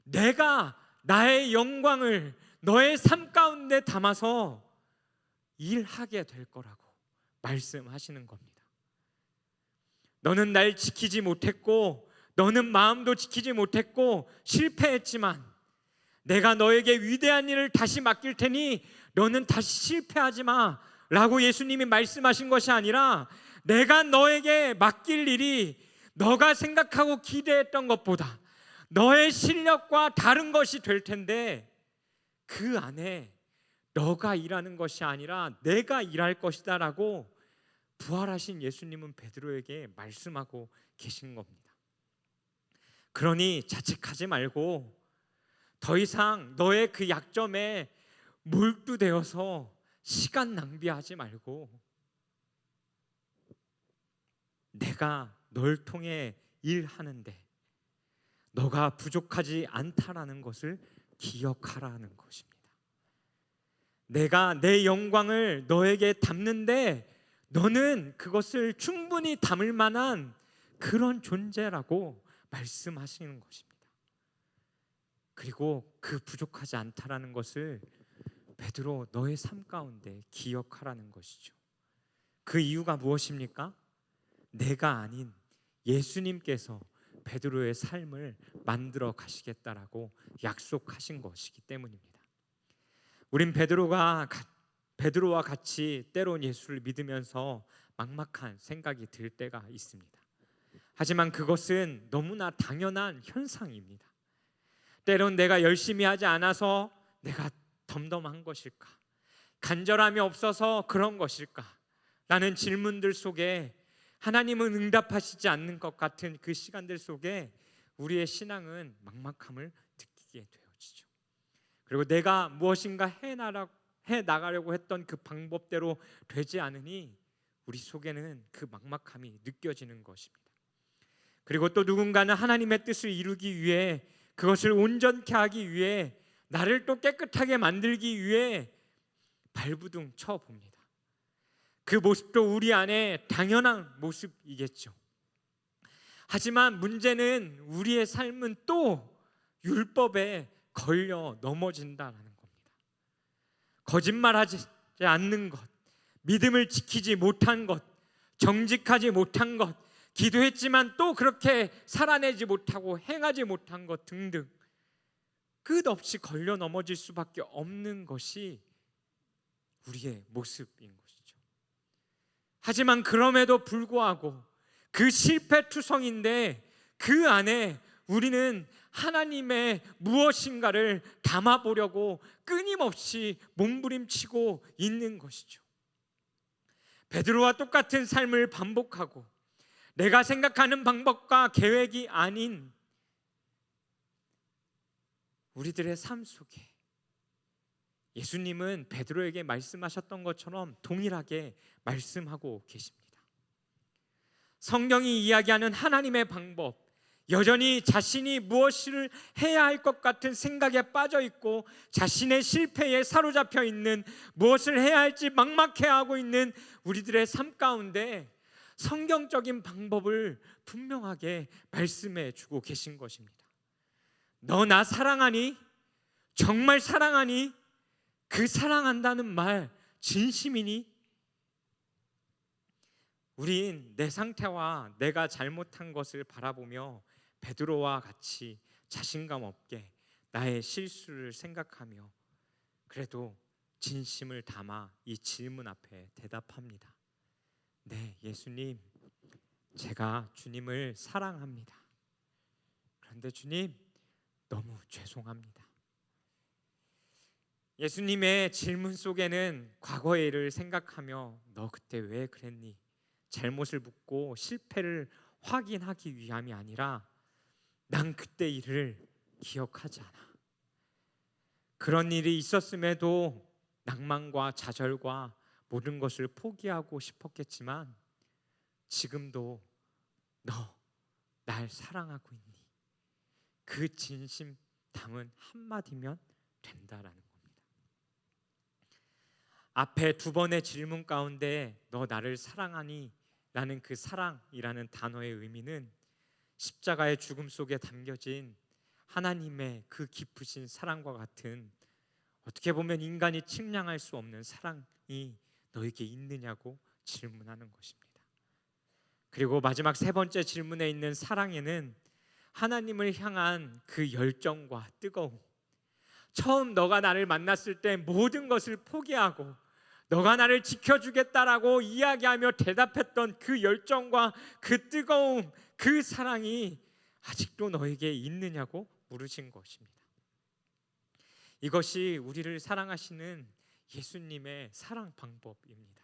내가 나의 영광을 너의 삶 가운데 담아서 일하게 될 거라고 말씀하시는 겁니다. 너는 날 지키지 못했고, 너는 마음도 지키지 못했고 실패했지만 내가 너에게 위대한 일을 다시 맡길 테니 너는 다시 실패하지 마 라고 예수님이 말씀하신 것이 아니라, 내가 너에게 맡길 일이 너가 생각하고 기대했던 것보다 너의 실력과 다른 것이 될 텐데 그 안에 너가 일하는 것이 아니라 내가 일할 것이다 라고 부활하신 예수님은 베드로에게 말씀하고 계신 겁니다. 그러니 자책하지 말고 더 이상 너의 그 약점에 몰두되어서 시간 낭비하지 말고 내가 널 통해 일하는데 너가 부족하지 않다라는 것을 기억하라는 것입니다. 내가 내 영광을 너에게 담는데 너는 그것을 충분히 담을 만한 그런 존재라고 말씀하시는 것입니다. 그리고 그 부족하지 않다라는 것을 베드로 너의 삶 가운데 기억하라는 것이죠. 그 이유가 무엇입니까? 내가 아닌 예수님께서 베드로의 삶을 만들어 가시겠다라고 약속하신 것이기 때문입니다. 우린 베드로와 같이 때론 예수를 믿으면서 막막한 생각이 들 때가 있습니다. 하지만 그것은 너무나 당연한 현상입니다. 때론 내가 열심히 하지 않아서 내가 덤덤한 것일까? 간절함이 없어서 그런 것일까? 라는 질문들 속에 하나님은 응답하시지 않는 것 같은 그 시간들 속에 우리의 신앙은 막막함을 느끼게 되어지죠. 그리고 내가 무엇인가 해 나가려고 했던 그 방법대로 되지 않으니 우리 속에는 그 막막함이 느껴지는 것입니다. 그리고 또 누군가는 하나님의 뜻을 이루기 위해, 그것을 온전케 하기 위해, 나를 또 깨끗하게 만들기 위해 발부둥 쳐봅니다. 그 모습도 우리 안에 당연한 모습이겠죠. 하지만 문제는 우리의 삶은 또 율법에 걸려 넘어진다는 겁니다. 거짓말하지 않는 것, 믿음을 지키지 못한 것, 정직하지 못한 것, 기도했지만 또 그렇게 살아내지 못하고 행하지 못한 것 등등 끝없이 걸려 넘어질 수밖에 없는 것이 우리의 모습인 것이죠. 하지만 그럼에도 불구하고 그 실패투성인데 그 안에 우리는 하나님의 무엇인가를 담아보려고 끊임없이 몸부림치고 있는 것이죠. 베드로와 똑같은 삶을 반복하고 내가 생각하는 방법과 계획이 아닌 우리들의 삶 속에 예수님은 베드로에게 말씀하셨던 것처럼 동일하게 말씀하고 계십니다. 성경이 이야기하는 하나님의 방법, 여전히 자신이 무엇을 해야 할 것 같은 생각에 빠져 있고 자신의 실패에 사로잡혀 있는, 무엇을 해야 할지 막막해하고 있는 우리들의 삶 가운데 성경적인 방법을 분명하게 말씀해 주고 계신 것입니다. 너 나 사랑하니? 정말 사랑하니? 그 사랑한다는 말 진심이니? 우린 내 상태와 내가 잘못한 것을 바라보며 베드로와 같이 자신감 없게 나의 실수를 생각하며 그래도 진심을 담아 이 질문 앞에 대답합니다. 네, 예수님, 제가 주님을 사랑합니다. 그런데 주님, 너무 죄송합니다. 예수님의 질문 속에는 과거의 일을 생각하며 너 그때 왜 그랬니? 잘못을 묻고 실패를 확인하기 위함이 아니라 난 그때 일을 기억하지 않아. 그런 일이 있었음에도 낭만과 좌절과 모든 것을 포기하고 싶었겠지만 지금도 너 날 사랑하고 있니? 그 진심 담은 한마디면 된다라는 겁니다. 앞에 두 번의 질문 가운데 너 나를 사랑하니? 라는 그 사랑이라는 단어의 의미는 십자가의 죽음 속에 담겨진 하나님의 그 깊으신 사랑과 같은, 어떻게 보면 인간이 측량할 수 없는 사랑이 너에게 있느냐고 질문하는 것입니다. 그리고 마지막 세 번째 질문에 있는 사랑에는 하나님을 향한 그 열정과 뜨거움, 처음 너가 나를 만났을 때 모든 것을 포기하고 너가 나를 지켜주겠다라고 이야기하며 대답했던 그 열정과 그 뜨거움, 그 사랑이 아직도 너에게 있느냐고 물으신 것입니다. 이것이 우리를 사랑하시는 예수님의 사랑 방법입니다.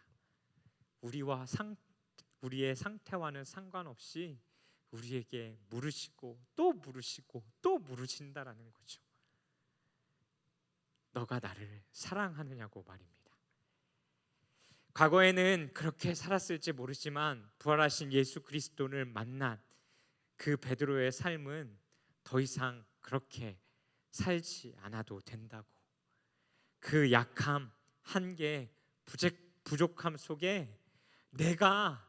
우리의 상태와는 상관없이 우리에게 물으시고 또 물으시고 또 물으신다라는 거죠. 너가 나를 사랑하느냐고 말입니다. 과거에는 그렇게 살았을지 모르지만 부활하신 예수 그리스도를 만난 그 베드로의 삶은 더 이상 그렇게 살지 않아도 된다고, 그 약함, 한계, 부족함 속에 내가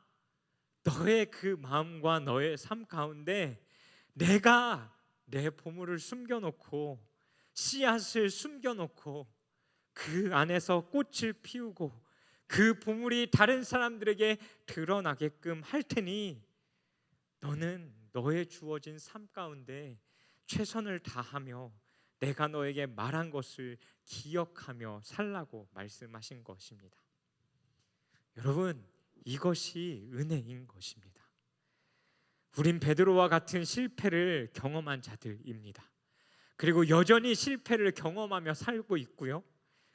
너의 그 마음과 너의 삶 가운데 내가 내 보물을 숨겨놓고 씨앗을 숨겨놓고 그 안에서 꽃을 피우고 그 보물이 다른 사람들에게 드러나게끔 할 테니 너는 너의 주어진 삶 가운데 최선을 다하며 내가 너에게 말한 것을 기억하며 살라고 말씀하신 것입니다. 여러분, 이것이 은혜인 것입니다. 우린 베드로와 같은 실패를 경험한 자들입니다. 그리고 여전히 실패를 경험하며 살고 있고요.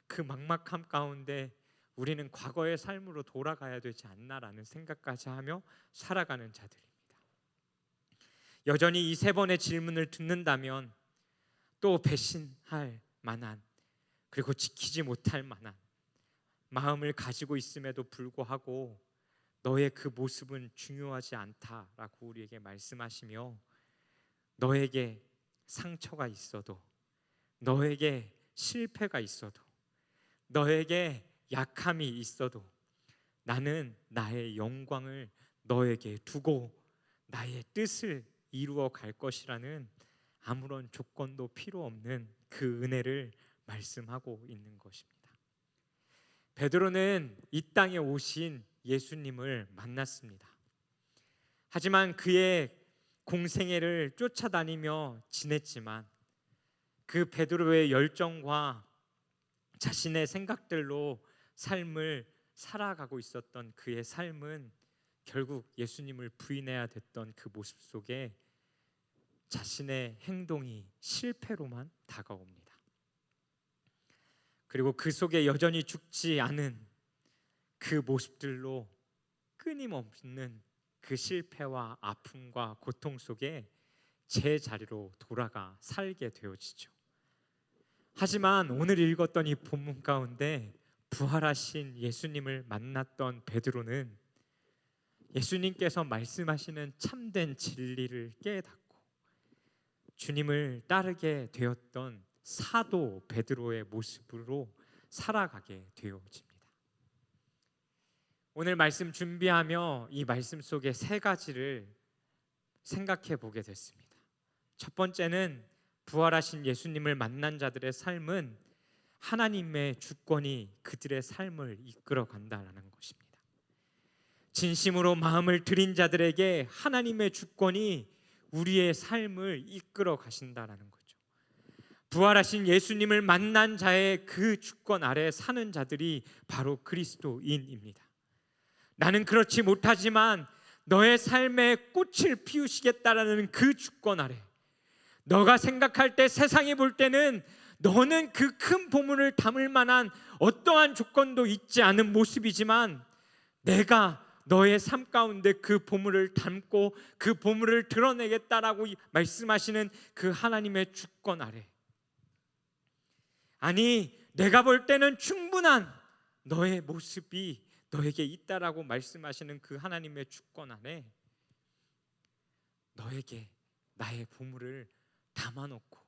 그 막막함 가운데 우리는 과거의 삶으로 돌아가야 되지 않나라는 생각까지 하며 살아가는 자들입니다. 여전히 이 세 번의 질문을 듣는다면 또 배신할 만한, 그리고 지키지 못할 만한 마음을 가지고 있음에도 불구하고 너의 그 모습은 중요하지 않다라고 우리에게 말씀하시며, 너에게 상처가 있어도, 너에게 실패가 있어도, 너에게 약함이 있어도 나는 나의 영광을 너에게 두고 나의 뜻을 이루어 갈 것이라는 아무런 조건도 필요 없는 그 은혜를 말씀하고 있는 것입니다. 베드로는 이 땅에 오신 예수님을 만났습니다. 하지만 그의 공생애를 쫓아다니며 지냈지만 그 베드로의 열정과 자신의 생각들로 삶을 살아가고 있었던 그의 삶은 결국 예수님을 부인해야 됐던 그 모습 속에 자신의 행동이 실패로만 다가옵니다. 그리고 그 속에 여전히 죽지 않은 그 모습들로 끊임없는 그 실패와 아픔과 고통 속에 제 자리로 돌아가 살게 되어지죠. 하지만 오늘 읽었던 이 본문 가운데 부활하신 예수님을 만났던 베드로는 예수님께서 말씀하시는 참된 진리를 깨닫고 주님을 따르게 되었던 사도 베드로의 모습으로 살아가게 되어집니다. 오늘 말씀 준비하며 이 말씀 속에 세 가지를 생각해 보게 됐습니다. 첫 번째는 부활하신 예수님을 만난 자들의 삶은 하나님의 주권이 그들의 삶을 이끌어 간다라는 것입니다. 진심으로 마음을 들인 자들에게 하나님의 주권이 우리의 삶을 이끌어 가신다라는 거죠. 부활하신 예수님을 만난 자의 그 주권 아래 사는 자들이 바로 그리스도인입니다. 나는 그렇지 못하지만 너의 삶에 꽃을 피우시겠다라는 그 주권 아래, 너가 생각할 때, 세상이 볼 때는 너는 그 큰 보물을 담을 만한 어떠한 조건도 있지 않은 모습이지만, 내가 너의 삶 가운데 그 보물을 담고 그 보물을 드러내겠다라고 말씀하시는 그 하나님의 주권 아래, 아니 내가 볼 때는 충분한 너의 모습이 너에게 있다라고 말씀하시는 그 하나님의 주권 안에 너에게 나의 보물을 담아놓고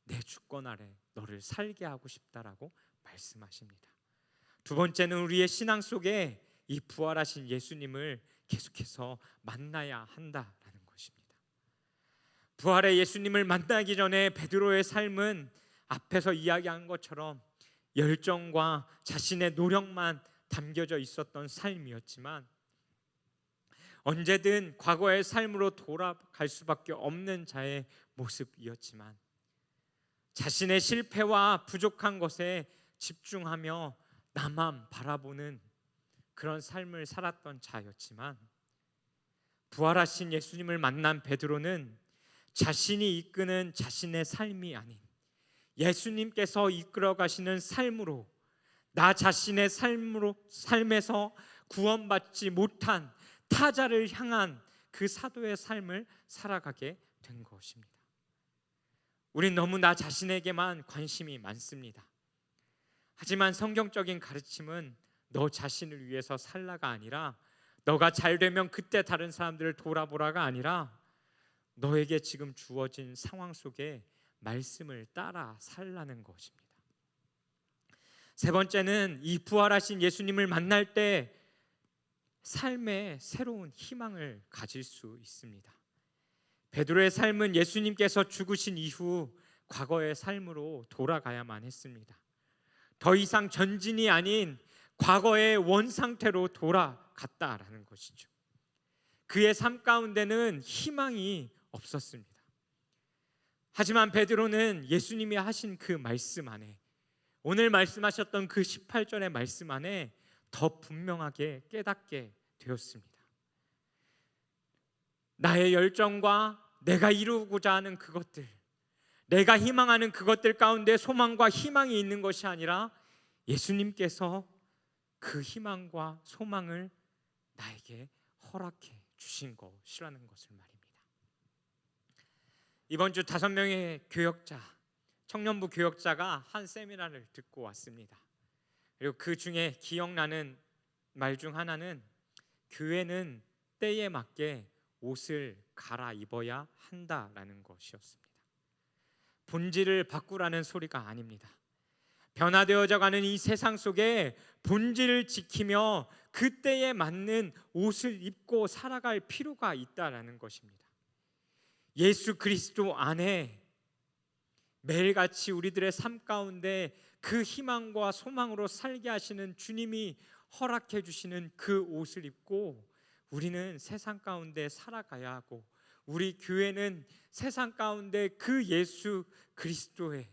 내 주권 아래 너를 살게 하고 싶다라고 말씀하십니다. 두 번째는 우리의 신앙 속에 이 부활하신 예수님을 계속해서 만나야 한다라는 것입니다. 부활의 예수님을 만나기 전에 베드로의 삶은 앞에서 이야기한 것처럼 열정과 자신의 노력만 담겨져 있었던 삶이었지만, 언제든 과거의 삶으로 돌아갈 수밖에 없는 자의 모습이었지만, 자신의 실패와 부족한 것에 집중하며 나만 바라보는 그런 삶을 살았던 자였지만, 부활하신 예수님을 만난 베드로는 자신이 이끄는 자신의 삶이 아닌 예수님께서 이끌어 가시는 삶으로, 나 자신의 삶에서 구원받지 못한 타자를 향한 그 사도의 삶을 살아가게 된 것입니다. 우린 너무 나 자신에게만 관심이 많습니다. 하지만 성경적인 가르침은 너 자신을 위해서 살라가 아니라, 너가 잘 되면 그때 다른 사람들을 돌아보라가 아니라, 너에게 지금 주어진 상황 속에 말씀을 따라 살라는 것입니다. 세 번째는 이 부활하신 예수님을 만날 때 삶에 새로운 희망을 가질 수 있습니다. 베드로의 삶은 예수님께서 죽으신 이후 과거의 삶으로 돌아가야만 했습니다. 더 이상 전진이 아닌 과거의 원상태로 돌아갔다라는 것이죠. 그의 삶 가운데는 희망이 없었습니다. 하지만 베드로는 예수님이 하신 그 말씀 안에, 오늘 말씀하셨던 그 18절의 말씀 안에 더 분명하게 깨닫게 되었습니다. 나의 열정과 내가 이루고자 하는 그것들, 내가 희망하는 그것들 가운데 소망과 희망이 있는 것이 아니라 예수님께서 그 희망과 소망을 나에게 허락해 주신 것이라는 것을 말입니다. 이번 주 5명의 교역자, 청년부 교역자가 한 세미나를 듣고 왔습니다. 그리고 그 중에 기억나는 말 중 하나는, 교회는 때에 맞게 옷을 갈아입어야 한다라는 것이었습니다. 본질을 바꾸라는 소리가 아닙니다. 변화되어져 가는 이 세상 속에 본질을 지키며 그때에 맞는 옷을 입고 살아갈 필요가 있다라는 것입니다. 예수 그리스도 안에 매일같이 우리들의 삶 가운데 그 희망과 소망으로 살게 하시는 주님이 허락해 주시는 그 옷을 입고 우리는 세상 가운데 살아가야 하고, 우리 교회는 세상 가운데 그 예수 그리스도의,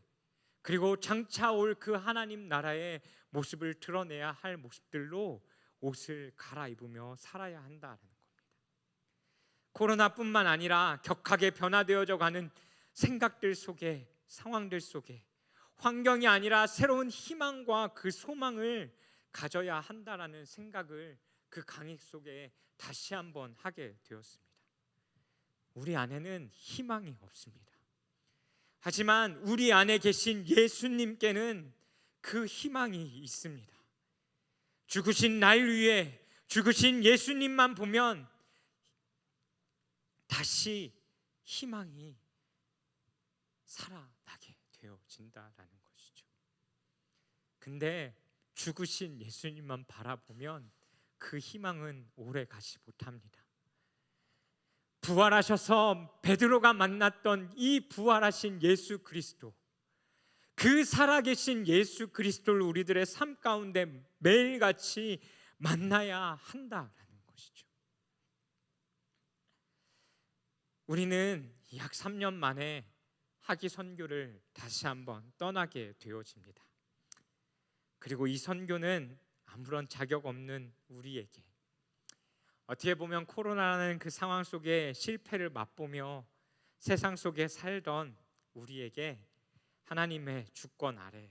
그리고 장차 올 그 하나님 나라의 모습을 드러내야 할 모습들로 옷을 갈아입으며 살아야 한다는 겁니다. 코로나뿐만 아니라 격하게 변화되어져 가는 생각들 속에, 상황들 속에 환경이 아니라 새로운 희망과 그 소망을 가져야 한다라는 생각을 그 강의 속에 다시 한번 하게 되었습니다. 우리 안에는 희망이 없습니다. 하지만 우리 안에 계신 예수님께는 그 희망이 있습니다. 죽으신 날 위에 죽으신 예수님만 보면 다시 희망이 살아나게 되어진다라는 것이죠. 근데 죽으신 예수님만 바라보면 그 희망은 오래 가지 못합니다. 부활하셔서 베드로가 만났던 이 부활하신 예수 그리스도, 그 살아계신 예수 그리스도를 우리들의 삶 가운데 매일같이 만나야 한다라는 것입니다. 것이죠. 우리는 약 3년 만에 하기 선교를 다시 한번 떠나게 되어집니다. 그리고 이 선교는 아무런 자격 없는 우리에게, 어떻게 보면 코로나라는 그 상황 속에 실패를 맛보며 세상 속에 살던 우리에게 하나님의 주권 아래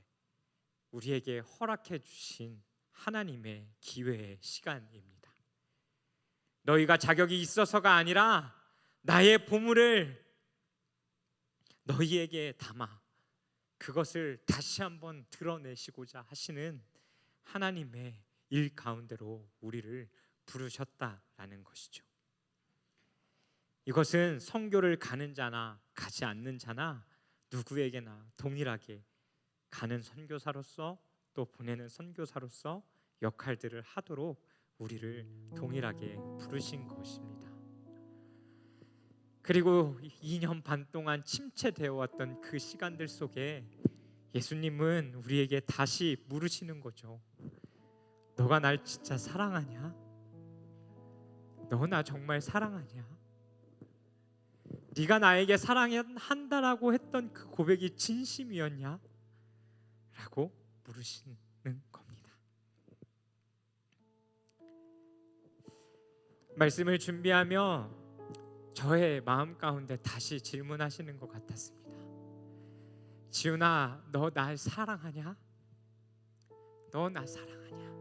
우리에게 허락해 주신 하나님의 기회의 시간입니다. 너희가 자격이 있어서가 아니라 나의 보물을 너희에게 담아 그것을 다시 한번 드러내시고자 하시는 하나님의 일 가운데로 우리를 부르셨다라는 것이죠. 이것은 선교를 가는 자나 가지 않는 자나 누구에게나 동일하게 가는 선교사로서 또 보내는 선교사로서 역할들을 하도록 우리를 동일하게 부르신 것입니다. 그리고 2년 반 동안 침체되어 왔던 그 시간들 속에 예수님은 우리에게 다시 물으시는 거죠. 너가 날 진짜 사랑하냐? 너 나 정말 사랑하냐? 네가 나에게 사랑한다라고 했던 그 고백이 진심이었냐? 라고 물으시는 겁니다. 말씀을 준비하며 저의 마음 가운데 다시 질문하시는 것 같았습니다. 지훈아, 너 날 사랑하냐? 너 나 사랑하냐?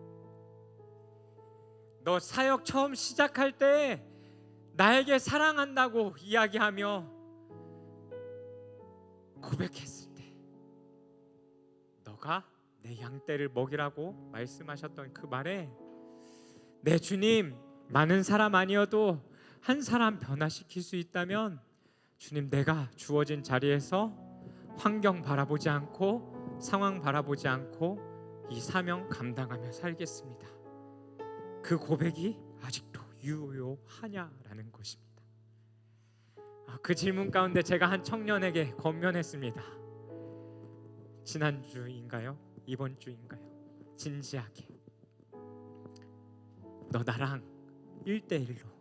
너 사역 처음 시작할 때 나에게 사랑한다고 이야기하며 고백했을 때 너가 내 양떼를 먹이라고 말씀하셨던 그 말에 내 주님, 많은 사람 아니어도 한 사람 변화시킬 수 있다면 주님, 내가 주어진 자리에서 환경 바라보지 않고 상황 바라보지 않고 이 사명 감당하며 살겠습니다. 그 고백이 아직도 유효하냐라는 것입니다. 그 질문 가운데 제가 한 청년에게 권면했습니다. 지난주인가요? 이번 주인가요? 진지하게 너 나랑 1대1로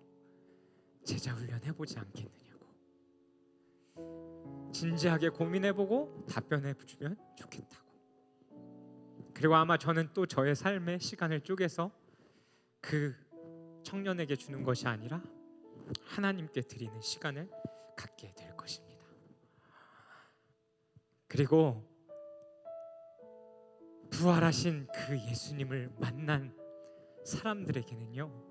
제자 훈련 해보지 않겠느냐고 진지하게 고민해보고 답변해주면 좋겠다고. 그리고 아마 저는 또 저의 삶의 시간을 쪼개서 그 청년에게 주는 것이 아니라 하나님께 드리는 시간을 갖게 될 것입니다. 그리고 부활하신 그 예수님을 만난 사람들에게는요,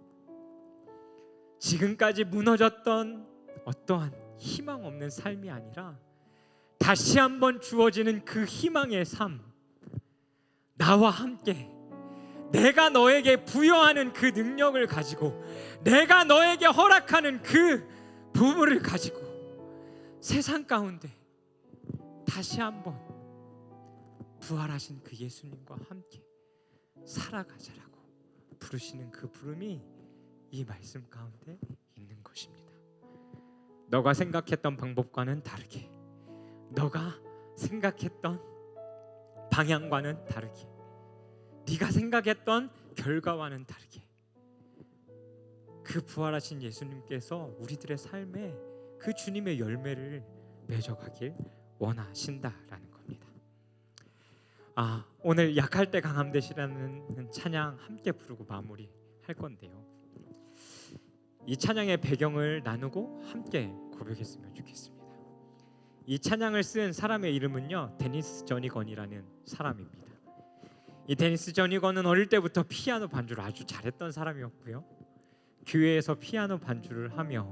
지금까지 무너졌던 어떠한 희망 없는 삶이 아니라 다시 한번 주어지는 그 희망의 삶, 나와 함께 내가 너에게 부여하는 그 능력을 가지고 내가 너에게 허락하는 그 부분을 가지고 세상 가운데 다시 한번 부활하신 그 예수님과 함께 살아가자라고 부르시는 그 부름이 이 말씀 가운데 있는 것입니다. 너가 생각했던 방법과는 다르게, 너가 생각했던 방향과는 다르게, 네가 생각했던 결과와는 다르게 그 부활하신 예수님께서 우리들의 삶에 그 주님의 열매를 맺어가길 원하신다라는 겁니다. 오늘 약할 때 강함 되시라는 찬양 함께 부르고 마무리할 건데요, 이 찬양의 배경을 나누고 함께 고백했으면 좋겠습니다. 이 찬양을 쓴 사람의 이름은요, 데니스 저니건이라는 사람입니다. 이 데니스 저니건은 어릴 때부터 피아노 반주를 아주 잘했던 사람이었고요, 교회에서 피아노 반주를 하며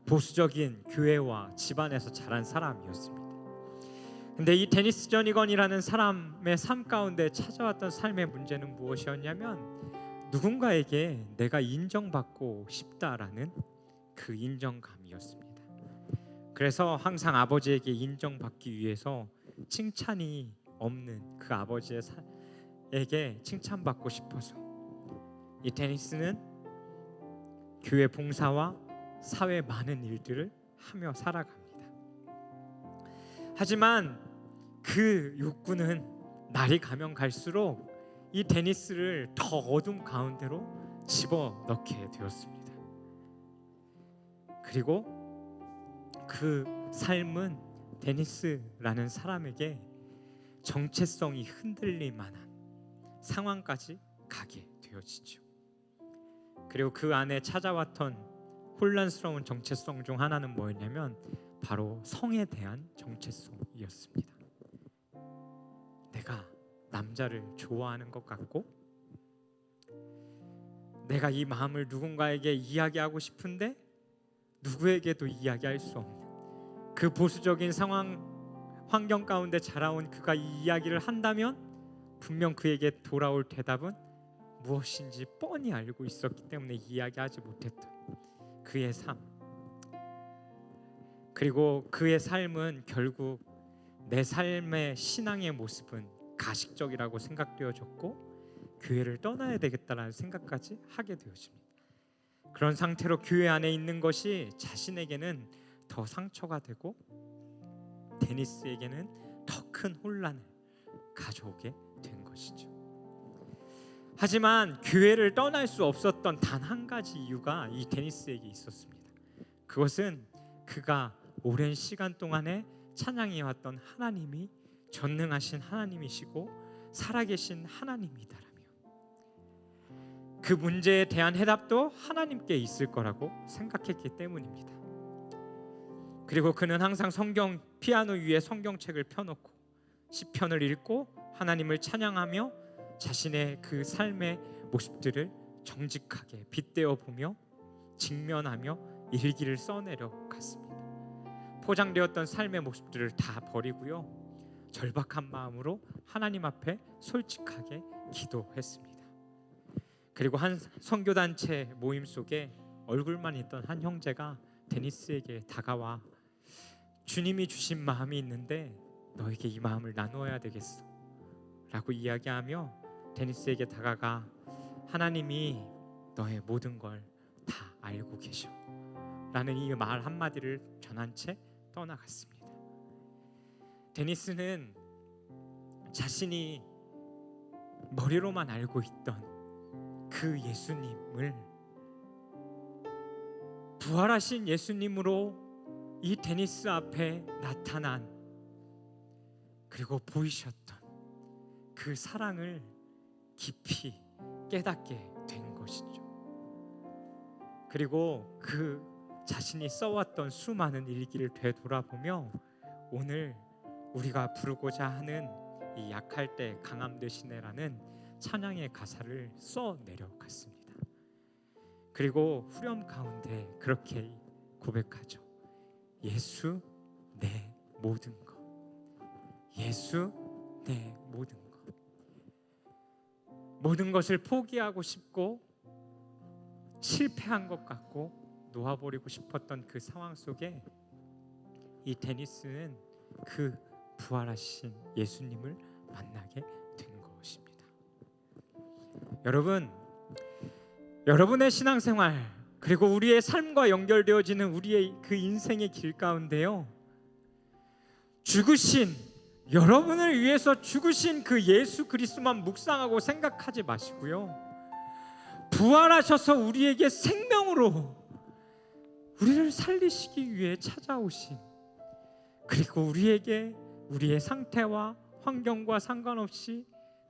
보수적인 교회와 집안에서 자란 사람이었습니다. 근데 이 데니스 저니건이라는 사람의 삶 가운데 찾아왔던 삶의 문제는 무엇이었냐면 누군가에게 내가 인정받고 싶다라는 그 인정감이었습니다. 그래서 항상 아버지에게 인정받기 위해서 칭찬이 없는 그 아버지에게 칭찬받고 싶어서 이 데니스는 교회 봉사와 사회 많은 일들을 하며 살아갑니다. 하지만 그 욕구는 날이 가면 갈수록 이 데니스를 더 어둠 가운데로 집어넣게 되었습니다. 그리고 그 삶은 데니스라는 사람에게 정체성이 흔들릴 만한 상황까지 가게 되어지죠. 그리고 그 안에 찾아왔던 혼란스러운 정체성 중 하나는 뭐였냐면 바로 성에 대한 정체성이었습니다. 내가 남자를 좋아하는 것 같고 내가 이 마음을 누군가에게 이야기하고 싶은데 누구에게도 이야기할 수 없는 그 보수적인 상황 환경 가운데 자라온 그가 이 이야기를 한다면 분명 그에게 돌아올 대답은 무엇인지 뻔히 알고 있었기 때문에 이야기하지 못했던 그의 삶. 그리고 그의 삶은 결국 내 삶의 신앙의 모습은 가식적이라고 생각되어졌고 교회를 떠나야 되겠다라는 생각까지 하게 되어집니다. 그런 상태로 교회 안에 있는 것이 자신에게는 더 상처가 되고 데니스에게는 더 큰 혼란을 가져오게 된 것이죠. 하지만 교회를 떠날 수 없었던 단 한 가지 이유가 이 데니스에게 있었습니다. 그것은 그가 오랜 시간 동안에 찬양해왔던 하나님이 전능하신 하나님이시고 살아계신 하나님이다라며 그 문제에 대한 해답도 하나님께 있을 거라고 생각했기 때문입니다. 그리고 그는 항상 성경 피아노 위에 성경책을 펴놓고 시편을 읽고 하나님을 찬양하며 자신의 그 삶의 모습들을 정직하게 빗대어 보며 직면하며 일기를 써내려 갔습니다. 포장되었던 삶의 모습들을 다 버리고요, 절박한 마음으로 하나님 앞에 솔직하게 기도했습니다. 그리고 한 선교단체 모임 속에 얼굴만 있던 한 형제가 데니스에게 다가와 주님이 주신 마음이 있는데 너에게 이 마음을 나누어야 되겠어 라고 이야기하며 데니스에게 다가가 하나님이 너의 모든 걸 다 알고 계셔 라는 이 말 한마디를 전한 채 떠나갔습니다. 데니스는 자신이 머리로만 알고 있던 그 예수님을 부활하신 예수님으로 이 데니스 앞에 나타난 그리고 보이셨던 그 사랑을 깊이 깨닫게 된 것이죠. 그리고 그 자신이 써왔던 수많은 일기를 되돌아보며 오늘 우리가 부르고자 하는 이 약할 때 강함 되시네라는 찬양의 가사를 써 내려갔습니다. 그리고 후렴 가운데 그렇게 고백하죠. 예수 내 모든 것, 예수 내 모든 것. 모든 것을 포기하고 싶고 실패한 것 같고 놓아버리고 싶었던 그 상황 속에 이 데니스는 그 부활하신 예수님을 만나게 된 것입니다. 여러분, 여러분의 신앙생활 그리고 우리의 삶과 연결되어지는 우리의 그 인생의 길 가운데요, 죽으신 여러분을 위해서 죽으신 그 예수 그리스도만 묵상하고 생각하지 마시고요, 부활하셔서 우리에게 생명으로 우리를 살리시기 위해 찾아오신, 그리고 우리에게 우리의 상태와 환경과 상관없이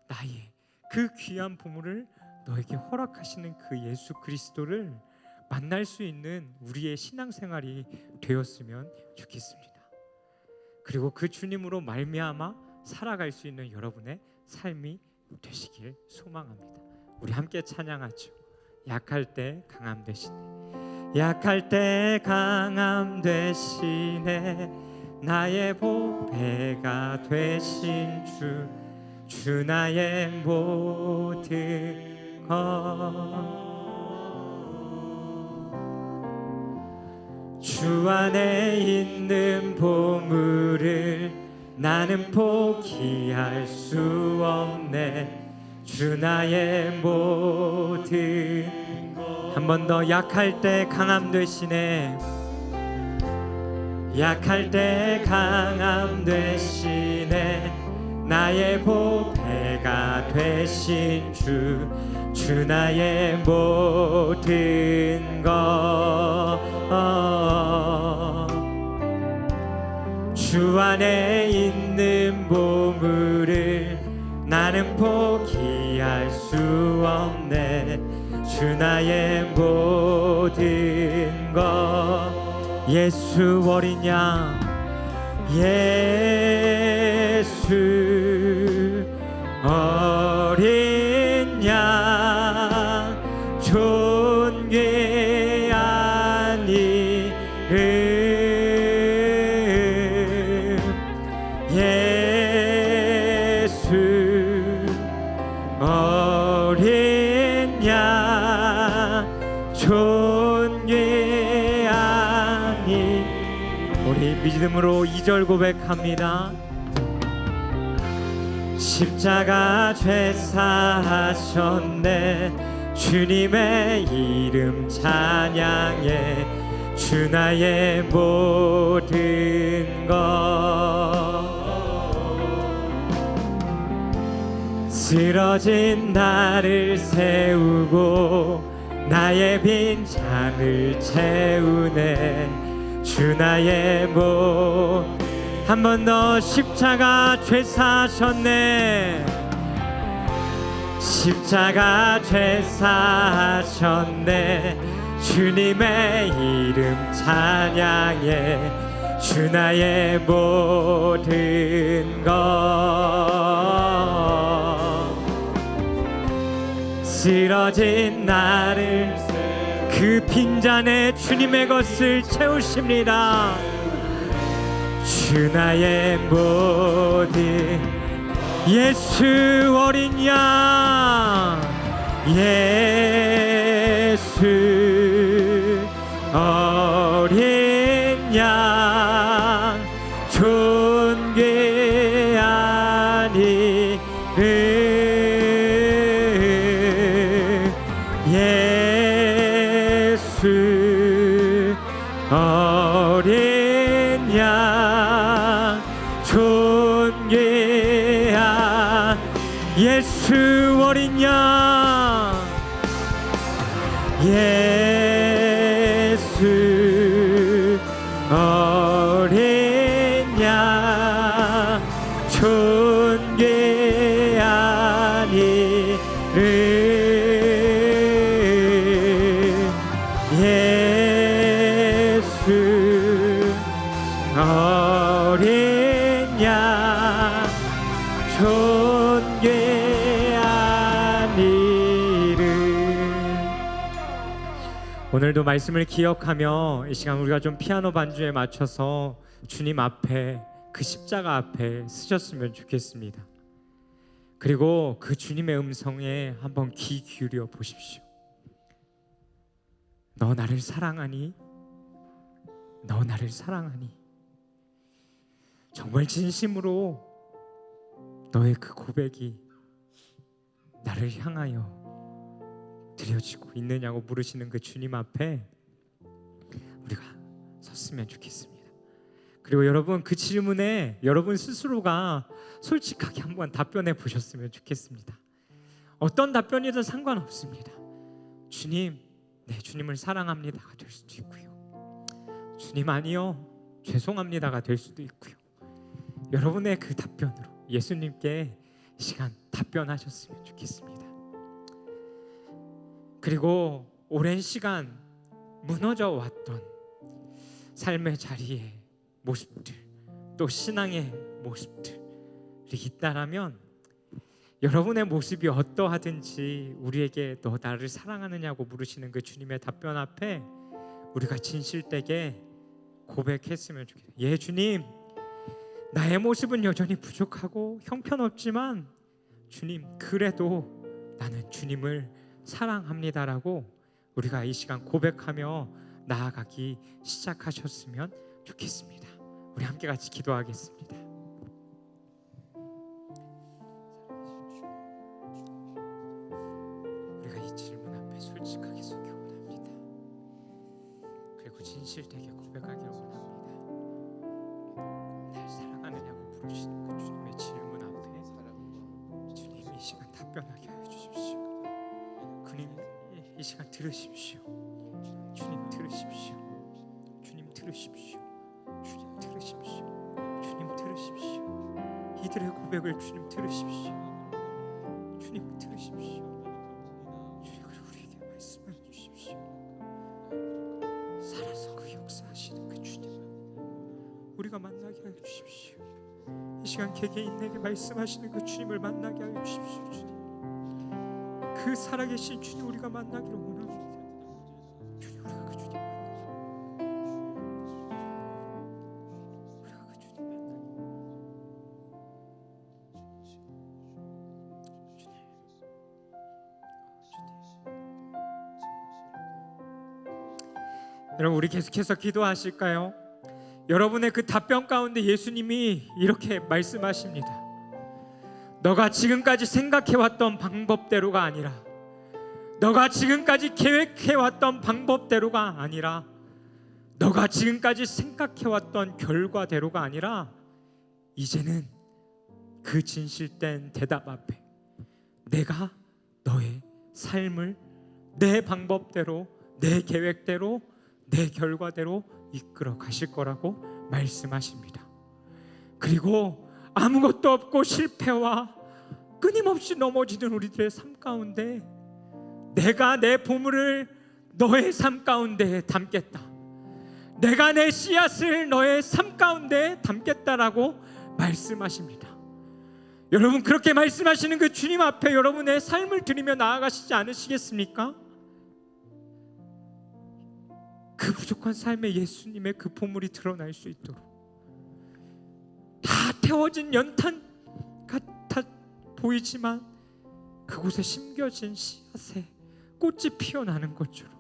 나의 그 귀한 보물을 너에게 허락하시는 그 예수 그리스도를 만날 수 있는 우리의 신앙생활이 되었으면 좋겠습니다. 그리고 그 주님으로 말미암아 살아갈 수 있는 여러분의 삶이 되시길 소망합니다. 우리 함께 찬양하죠. 약할 때 강함 되시네, 약할 때 강함 되시네, 나의 보배가 되신 주 나의 모든 것. 주 안에 있는 보물을 나는 포기할 수 없네, 주 나의 모든 것. 한 번 더. 약할 때 강함 되시네, 약할 때 강함 되시네, 나의 보배가 되신 주 나의 모든 것. 주 안에 있는 보물을 나는 포기할 수 없네. 주 나의 모든 것. 예수 어린 양, 예수 어린 양, 존귀한 이름. 예수 어린 양, 존귀한 이름. 우리 믿음으로 2절 고백합니다. 십자가 죄 사하셨네. 주님의 이름 찬양해. 주 나의 모든 것. 쓰러진 나를 세우고 나의 빈잔을 채우네. 주 나의 한 번 더. 십자가 죄 사하셨네. 십자가 죄 사하셨네. 주님의 이름 찬양해. 주 나의 모든 것. 쓰러진 나를 그 빈잔에 주님의 것을 채우십니다. 주 나의 모든. 예수 어린 양, 예수 어린 양, 존귀한 이름. 예수 어린 양, 존귀한 예수 어린 양. 예수 어린 양, 존귀한 이름. 예수 어린 양, 존귀한 이름. 오늘도 말씀을 기억하며 이 시간 우리가 좀 피아노 반주에 맞춰서 주님 앞에, 그 십자가 앞에 서셨으면 좋겠습니다. 그리고 그 주님의 음성에 한번 귀 기울여 보십시오. 너 나를 사랑하니? 너 나를 사랑하니? 정말 진심으로 너의 그 고백이 나를 향하여 드려지고 있느냐고 물으시는 그 주님 앞에 우리가 섰으면 좋겠습니다. 그리고 여러분, 그 질문에 여러분 스스로가 솔직하게 한번 답변해 보셨으면 좋겠습니다. 어떤 답변이든 상관없습니다. 주님, 네, 주님을 사랑합니다가 될 수도 있고요. 주님 아니요, 죄송합니다가 될 수도 있고요. 여러분의 그 답변으로 예수님께 이 시간 답변하셨으면 좋겠습니다. 그리고 오랜 시간 무너져 왔던 삶의 자리에 모습들, 또 신앙의 모습들이 있다라면 여러분의 모습이 어떠하든지 우리에게 너 나를 사랑하느냐고 물으시는 그 주님의 답변 앞에 우리가 진실되게 고백했으면 좋겠어요. 예, 주님, 나의 모습은 여전히 부족하고 형편없지만 주님, 그래도 나는 주님을 사랑합니다라고 우리가 이 시간 고백하며 나아가기 시작하셨으면 좋겠습니다. 우리 함께 같이 기도하겠습니다. 우리가 이 질문 앞에 솔직하게 서기 원합니다. 그리고 진실되게 고백하기를 원합니다. 날 사랑하느냐고 물으시는 그 주님의 질문 앞에 답변하게 하여 주십시오. 주님 이 시간 들으십시오. 주님 들으십시오. 주님 들으십시오. 주님 들으십시오. 주님 들으십시오. 이들의 고백을 주님 들으십시오. 주님 들으십시오. 주님 그리고 우리에게 말씀해 주십시오. 살아서 그 역사하시는 그 주님 우리가 만나게 하여 주십시오. 이 시간 개개인에게 말씀하시는 그 주님을 만나게 하여 주십시오. 주님 그 살아계신 주님 우리가 만나기를 원합니다. 주님 우리가 그 주님 만나기를 우리가 그 주님 여러분 우리 계속해서 기도하실까요? 여러분의 그 답변 가운데 예수님이 이렇게 말씀하십니다. 너가 지금까지 생각해왔던 방법대로가 아니라, 너가 지금까지 계획해왔던 방법대로가 아니라, 너가 지금까지 생각해왔던 결과대로가 아니라, 이제는 그 진실된 대답 앞에 내가 너의 삶을 내 방법대로, 내 계획대로, 내 결과대로 이끌어 가실 거라고 말씀하십니다. 그리고 아무것도 없고 실패와 끊임없이 넘어지는 우리들의 삶 가운데 내가 내 보물을 너의 삶 가운데 담겠다. 내가 내 씨앗을 너의 삶 가운데 담겠다라고 말씀하십니다. 여러분 그렇게 말씀하시는 그 주님 앞에 여러분의 삶을 드리며 나아가시지 않으시겠습니까? 그 부족한 삶에 예수님의 그 보물이 드러날 수 있도록 다 태워진 연탄 같아 보이지만 그곳에 심겨진 씨앗에 꽃이 피어나는 것처럼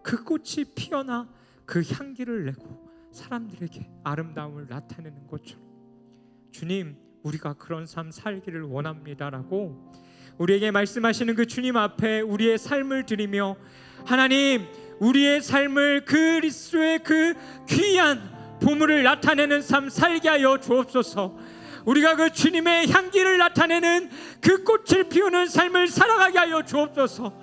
그 꽃이 피어나 그 향기를 내고 사람들에게 아름다움을 나타내는 것처럼 주님 우리가 그런 삶 살기를 원합니다라고 우리에게 말씀하시는 그 주님 앞에 우리의 삶을 드리며 하나님 우리의 삶을 그리스도의 그 귀한 보물을 나타내는 삶 살게 하여 주옵소서. 우리가 그 주님의 향기를 나타내는 그 꽃을 피우는 삶을 살아가게 하여 주옵소서.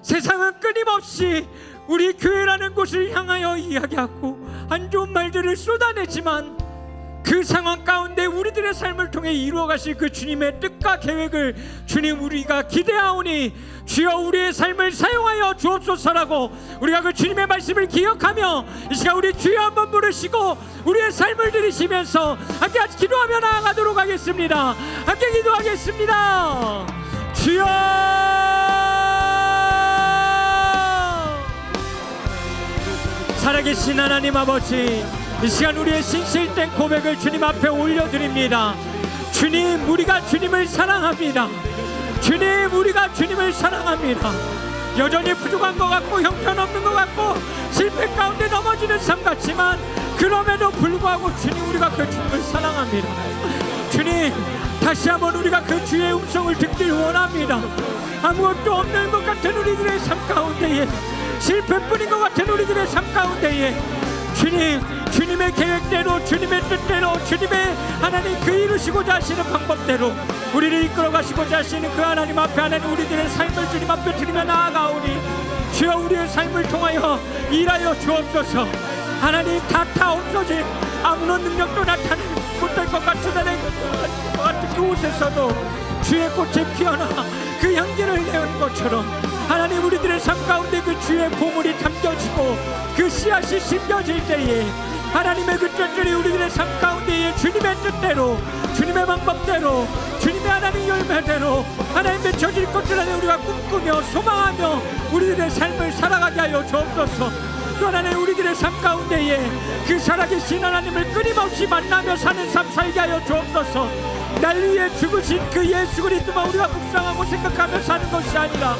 세상은 끊임없이 우리 교회라는 곳을 향하여 이야기하고 안 좋은 말들을 쏟아내지만 그 상황 가운데 우리들의 삶을 통해 이루어 가실 그 주님의 뜻과 계획을 주님 우리가 기대하오니 주여 우리의 삶을 사용하여 주옵소서라고 우리가 그 주님의 말씀을 기억하며 이 시간 우리 주여 한번 부르시고 우리의 삶을 들이시면서 함께 같이 기도하며 나아가도록 하겠습니다. 함께 기도하겠습니다. 주여 살아계신 하나님 아버지 이 시간 우리의 신실된 고백을 주님 앞에 올려드립니다. 주님 우리가 주님을 사랑합니다. 주님 우리가 주님을 사랑합니다. 여전히 부족한 것 같고 형편없는 것 같고 실패 가운데 넘어지는 삶 같지만 그럼에도 불구하고 주님 우리가 그 주님을 사랑합니다. 주님 다시 한번 우리가 그 주의 음성을 듣길 원합니다. 아무것도 없는 것 같은 우리들의 삶 가운데에 실패뿐인 것 같은 우리들의 삶 가운데에 주님 주님의 계획대로 주님의 뜻대로 주님의 하나님 그 이루시고자 하시는 방법대로 우리를 이끌어 가시고자 하시는 그 하나님 앞에 하나님 우리들의 삶을 주님 앞에 드리며 나아가오니 주여 우리의 삶을 통하여 일하여 주옵소서. 하나님 다 없어진 아무런 능력도 나타내지 못할 것 같은 그곳에서도 주의 꽃이 피어나 그 향기를 내는 것처럼 하나님 우리들의 삶 가운데 그 주의 보물이 담겨지고 그 씨앗이 심겨질 때에 하나님의 그 뜻들이 우리들의 삶 가운데에 주님의 뜻대로 주님의 방법대로 주님의 하나님 열매대로 하나님 맺혀질 것들 안에 우리가 꿈꾸며 소망하며 우리들의 삶을 살아가게 하여 주옵소서. 또 하나님 우리들의 삶 가운데에 그 살아계신 하나님을 끊임없이 만나며 사는 삶 살게 하여 주옵소서. 날 위해 죽으신 그 예수 그리스도만 우리가 묵상하고 생각하며 사는 것이 아니라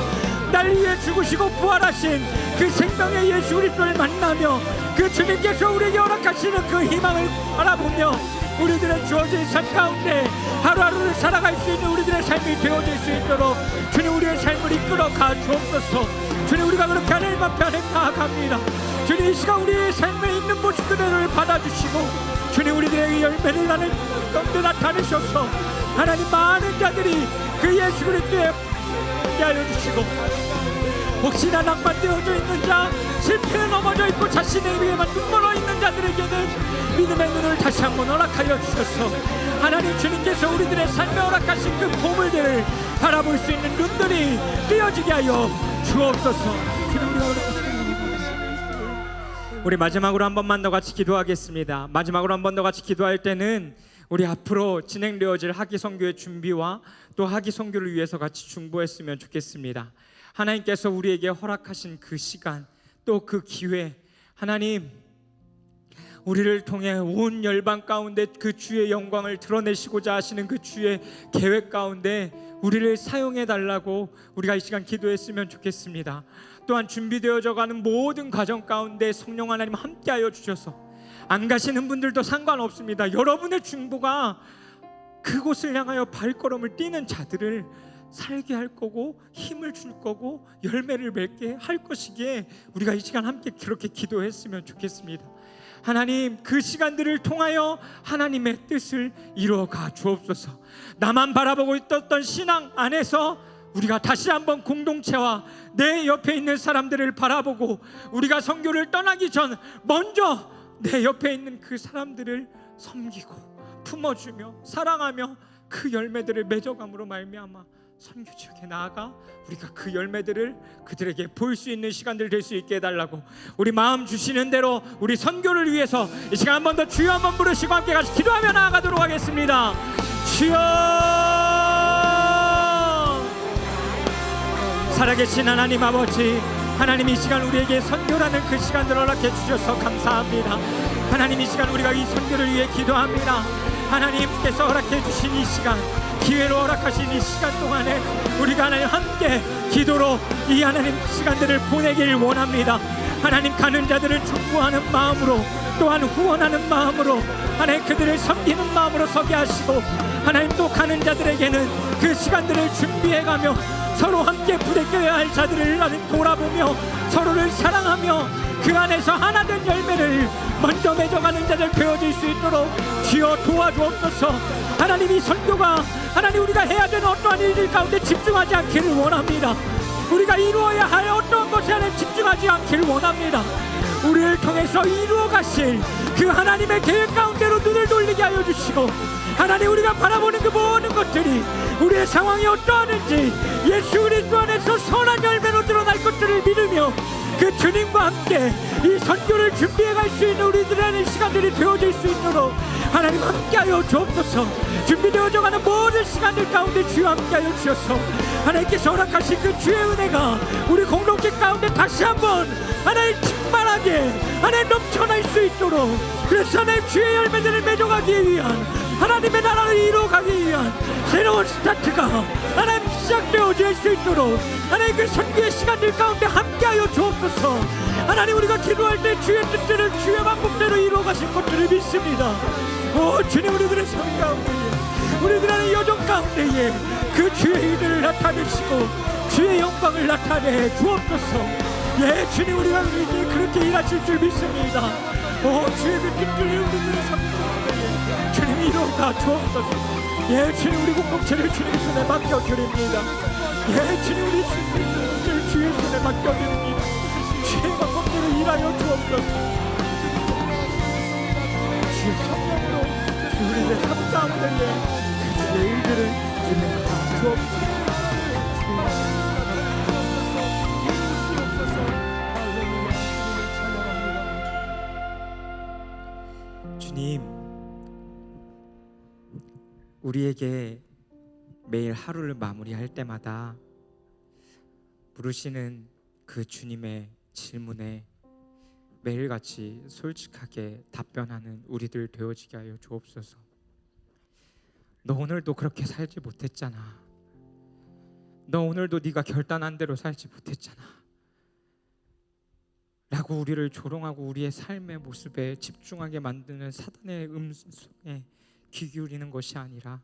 날 위해 죽으시고 부활하신 그 생명의 예수 그리스도를 만나며 그 주님께서 우리에게 허락하시는 그 희망을 바라보며 우리들의 주어진 삶 가운데 하루하루를 살아갈 수 있는 우리들의 삶이 되어질 수 있도록 주님 우리의 삶을 이끌어가 주옵소서. 주님 우리가 그렇게 하나님 앞에 하나님 나아갑니다. 주님 이 시간 우리의 삶에 있는 모습 그대로를 받아주시고 주님 우리들에게 열매를 나는 것들 나타내셔서 하나님 많은 자들이 그 예수 그리스도의 함께 하여 주시고, 혹시나 낭만되어져 있는 자, 실패에 넘어져 있고 자신의 위에만 눈 멀어 있는 자들에게는 믿음의 눈을 다시 한번 허락하여 주셔서 하나님 주님께서 우리들의 삶에 허락하신 그 보물들을 바라볼 수 있는 눈들이 뜨여지게 하여 주옵소서. 우리 마지막으로 한 번만 더 같이 기도하겠습니다. 마지막으로 한 번 더 같이 기도할 때는 우리 앞으로 진행되어질 하기 선교의 준비와 또 하기 선교를 위해서 같이 중보했으면 좋겠습니다. 하나님께서 우리에게 허락하신 그 시간, 또 그 기회, 하나님 우리를 통해 온 열방 가운데 그 주의 영광을 드러내시고자 하시는 그 주의 계획 가운데 우리를 사용해 달라고 우리가 이 시간 기도했으면 좋겠습니다. 또한 준비되어져 가는 모든 과정 가운데 성령 하나님 함께하여 주셔서 안 가시는 분들도 상관없습니다. 여러분의 중보가 그곳을 향하여 발걸음을 뛰는 자들을 살게 할 거고 힘을 줄 거고 열매를 맺게 할 것이기에 우리가 이 시간 함께 그렇게 기도했으면 좋겠습니다. 하나님 그 시간들을 통하여 하나님의 뜻을 이루어가 주옵소서. 나만 바라보고 있었던 신앙 안에서 우리가 다시 한번 공동체와 내 옆에 있는 사람들을 바라보고 우리가 선교를 떠나기 전 먼저 내 옆에 있는 그 사람들을 섬기고 품어주며 사랑하며 그 열매들을 맺어감으로 말미암아 선교 지역에 나아가 우리가 그 열매들을 그들에게 보일 수 있는 시간들 될 수 있게 해달라고 우리 마음 주시는 대로 우리 선교를 위해서 이 시간 한 번 더 주여 한번 부르시고 함께 같이 기도하며 나아가도록 하겠습니다. 주여, 살아계신 하나님 아버지, 하나님 이 시간 우리에게 선교라는 그 시간을 허락해 주셔서 감사합니다. 하나님 이 시간 우리가 이 선교를 위해 기도합니다. 하나님께서 허락해 주신 이 시간, 기회로 허락하신 이 시간 동안에 우리가 하나님 함께 기도로 이 하나님 시간들을 보내길 원합니다. 하나님 가는 자들을 축복하는 마음으로 또한 후원하는 마음으로 하나님 그들을 섬기는 마음으로 서게 하시고 하나님 또 가는 자들에게는 그 시간들을 준비해가며 서로 함께 부대껴야 할 자들을 하나님 돌아보며 서로를 사랑하며 그 안에서 하나된 열매를 먼저 맺어가는 자들 되어질 수 있도록 주여 도와주옵소서. 하나님 이 선교가 하나님 우리가 해야 되는 어떠한 일들 가운데 집중하지 않기를 원합니다. 우리가 이루어야 할 어떠한 것에 하나님 집중하지 않기를 원합니다. 우리를 통해서 이루어 가실 그 하나님의 계획 가운데로 눈을 돌리게 하여 주시고 하나님 우리가 바라보는 그 모든 것들이 우리의 상황이 어떠하든지 예수 그리스도 안에서 선한 열매로 드러날 것들을 믿으며 그 주님과 함께 이 선교를 준비해 갈 수 있는 우리들의 시간들이 되어질 수 있도록 하나님 함께하여 주옵소서. 준비되어져 가는 모든 시간들 가운데 주여 함께하여 주셔서 하나님께서 허락하신 그 주의 은혜가 우리 공동체 가운데 다시 한번 하나님 충만하게 하나님 넘쳐날 수 있도록 그래서 하나님 주의 열매들을 맺어가기 위한 하나님의 나라를 이루어가기 위한 새로운 스타트가 하나님 시작되어질 수 있도록 하나님 그 선교의 시간들 가운데 함께하여 주옵소서. 하나님 우리가 기도할 때 주의 뜻대로 주의 방법대로 이루어가실 것들을 믿습니다. 오 주님 우리들의 삶 가운데 우리들의 여정 가운데에 그 주의 일들을 나타내시고 주의 영광을 나타내 주옵소서. 예 주님 우리가 이제 그렇게 일하실 줄 믿습니다. 오 주의 그 뜻들을 우리들의 삶 가운데 주님 이루어가 주옵소서. 예 주님 우리 공동체를 주님 손에 맡겨드립니다. 예 주님 우리 신들을 주의 손에 맡겨드립니다. 주의 방법대로 일하여 주옵소서. 주의 성령으로 우리의 삶 가운데에 주의 일들을 주님 주옵소서. 주님, 우리에게 매일 하루를 마무리할 때마다 부르시는 그 주님의 질문에 매일같이 솔직하게 답변하는 우리들 되어지게 하여 주옵소서. 너 오늘도 그렇게 살지 못했잖아. 너 오늘도 네가 결단한 대로 살지 못했잖아 라고 우리를 조롱하고 우리의 삶의 모습에 집중하게 만드는 사단의 음성에 귀 기울이는 것이 아니라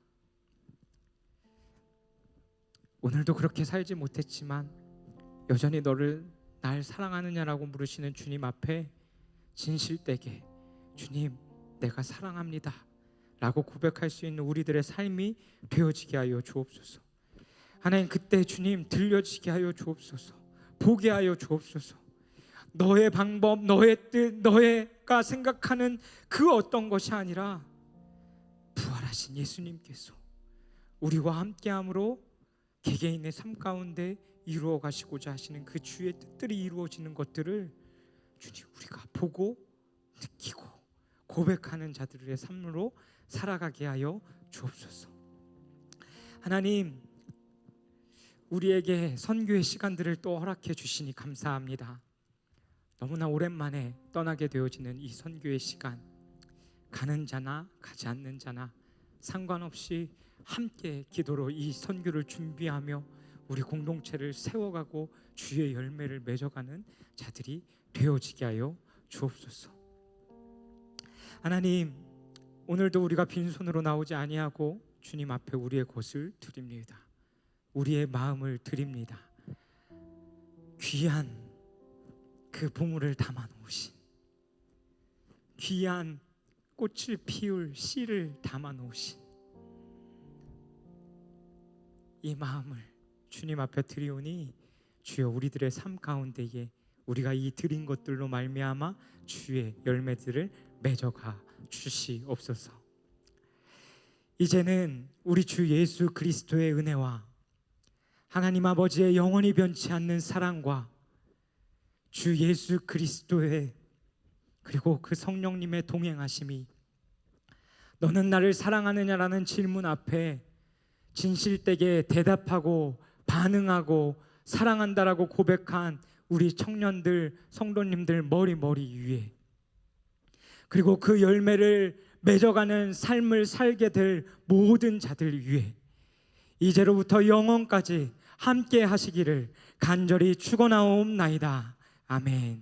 오늘도 그렇게 살지 못했지만 여전히 날 사랑하느냐라고 물으시는 주님 앞에 진실되게 주님 내가 사랑합니다 라고 고백할 수 있는 우리들의 삶이 되어지게 하여 주옵소서. 하나님, 그때 주님 들려지게 하여 주옵소서. 보게 하여 주옵소서. 너의 방법, 너의 뜻, 너가 생각하는 그 어떤 것이 아니라 부활하신 예수님께서 우리와 함께함으로 개개인의 삶 가운데 이루어 가시고자 하시는 그 주의 뜻들이 이루어지는 것들을 주님 우리가 보고 느끼고 고백하는 자들의 삶으로 살아가게 하여 주옵소서. 하나님, 우리에게 선교의 시간들을 또 허락해 주시니 감사합니다. 너무나 오랜만에 떠나게 되어지는 이 선교의 시간, 가는 자나 가지 않는 자나 상관없이 함께 기도로 이 선교를 준비하며 우리 공동체를 세워가고 주의 열매를 맺어가는 자들이 되어지게 하여 주옵소서. 하나님, 오늘도 우리가 빈손으로 나오지 아니하고 주님 앞에 우리의 것을 드립니다. 우리의 마음을 드립니다. 귀한 그 보물을 담아 놓으신, 귀한 꽃을 피울 씨를 담아 놓으신 이 마음을 주님 앞에 드리오니 주여 우리들의 삶 가운데에 우리가 이 드린 것들로 말미암아 주의 열매들을 맺어가 주시옵소서. 이제는 우리 주 예수 그리스도의 은혜와 하나님 아버지의 영원히 변치 않는 사랑과 주 예수 그리스도의 그리고 그 성령님의 동행하심이, 너는 나를 사랑하느냐라는 질문 앞에 진실되게 대답하고 반응하고 사랑한다라고 고백한 우리 청년들, 성도님들 머리 위에, 그리고 그 열매를 맺어가는 삶을 살게 될 모든 자들 위에 이제로부터 영원까지 함께 하시기를 간절히 축원하옵나이다. 아멘.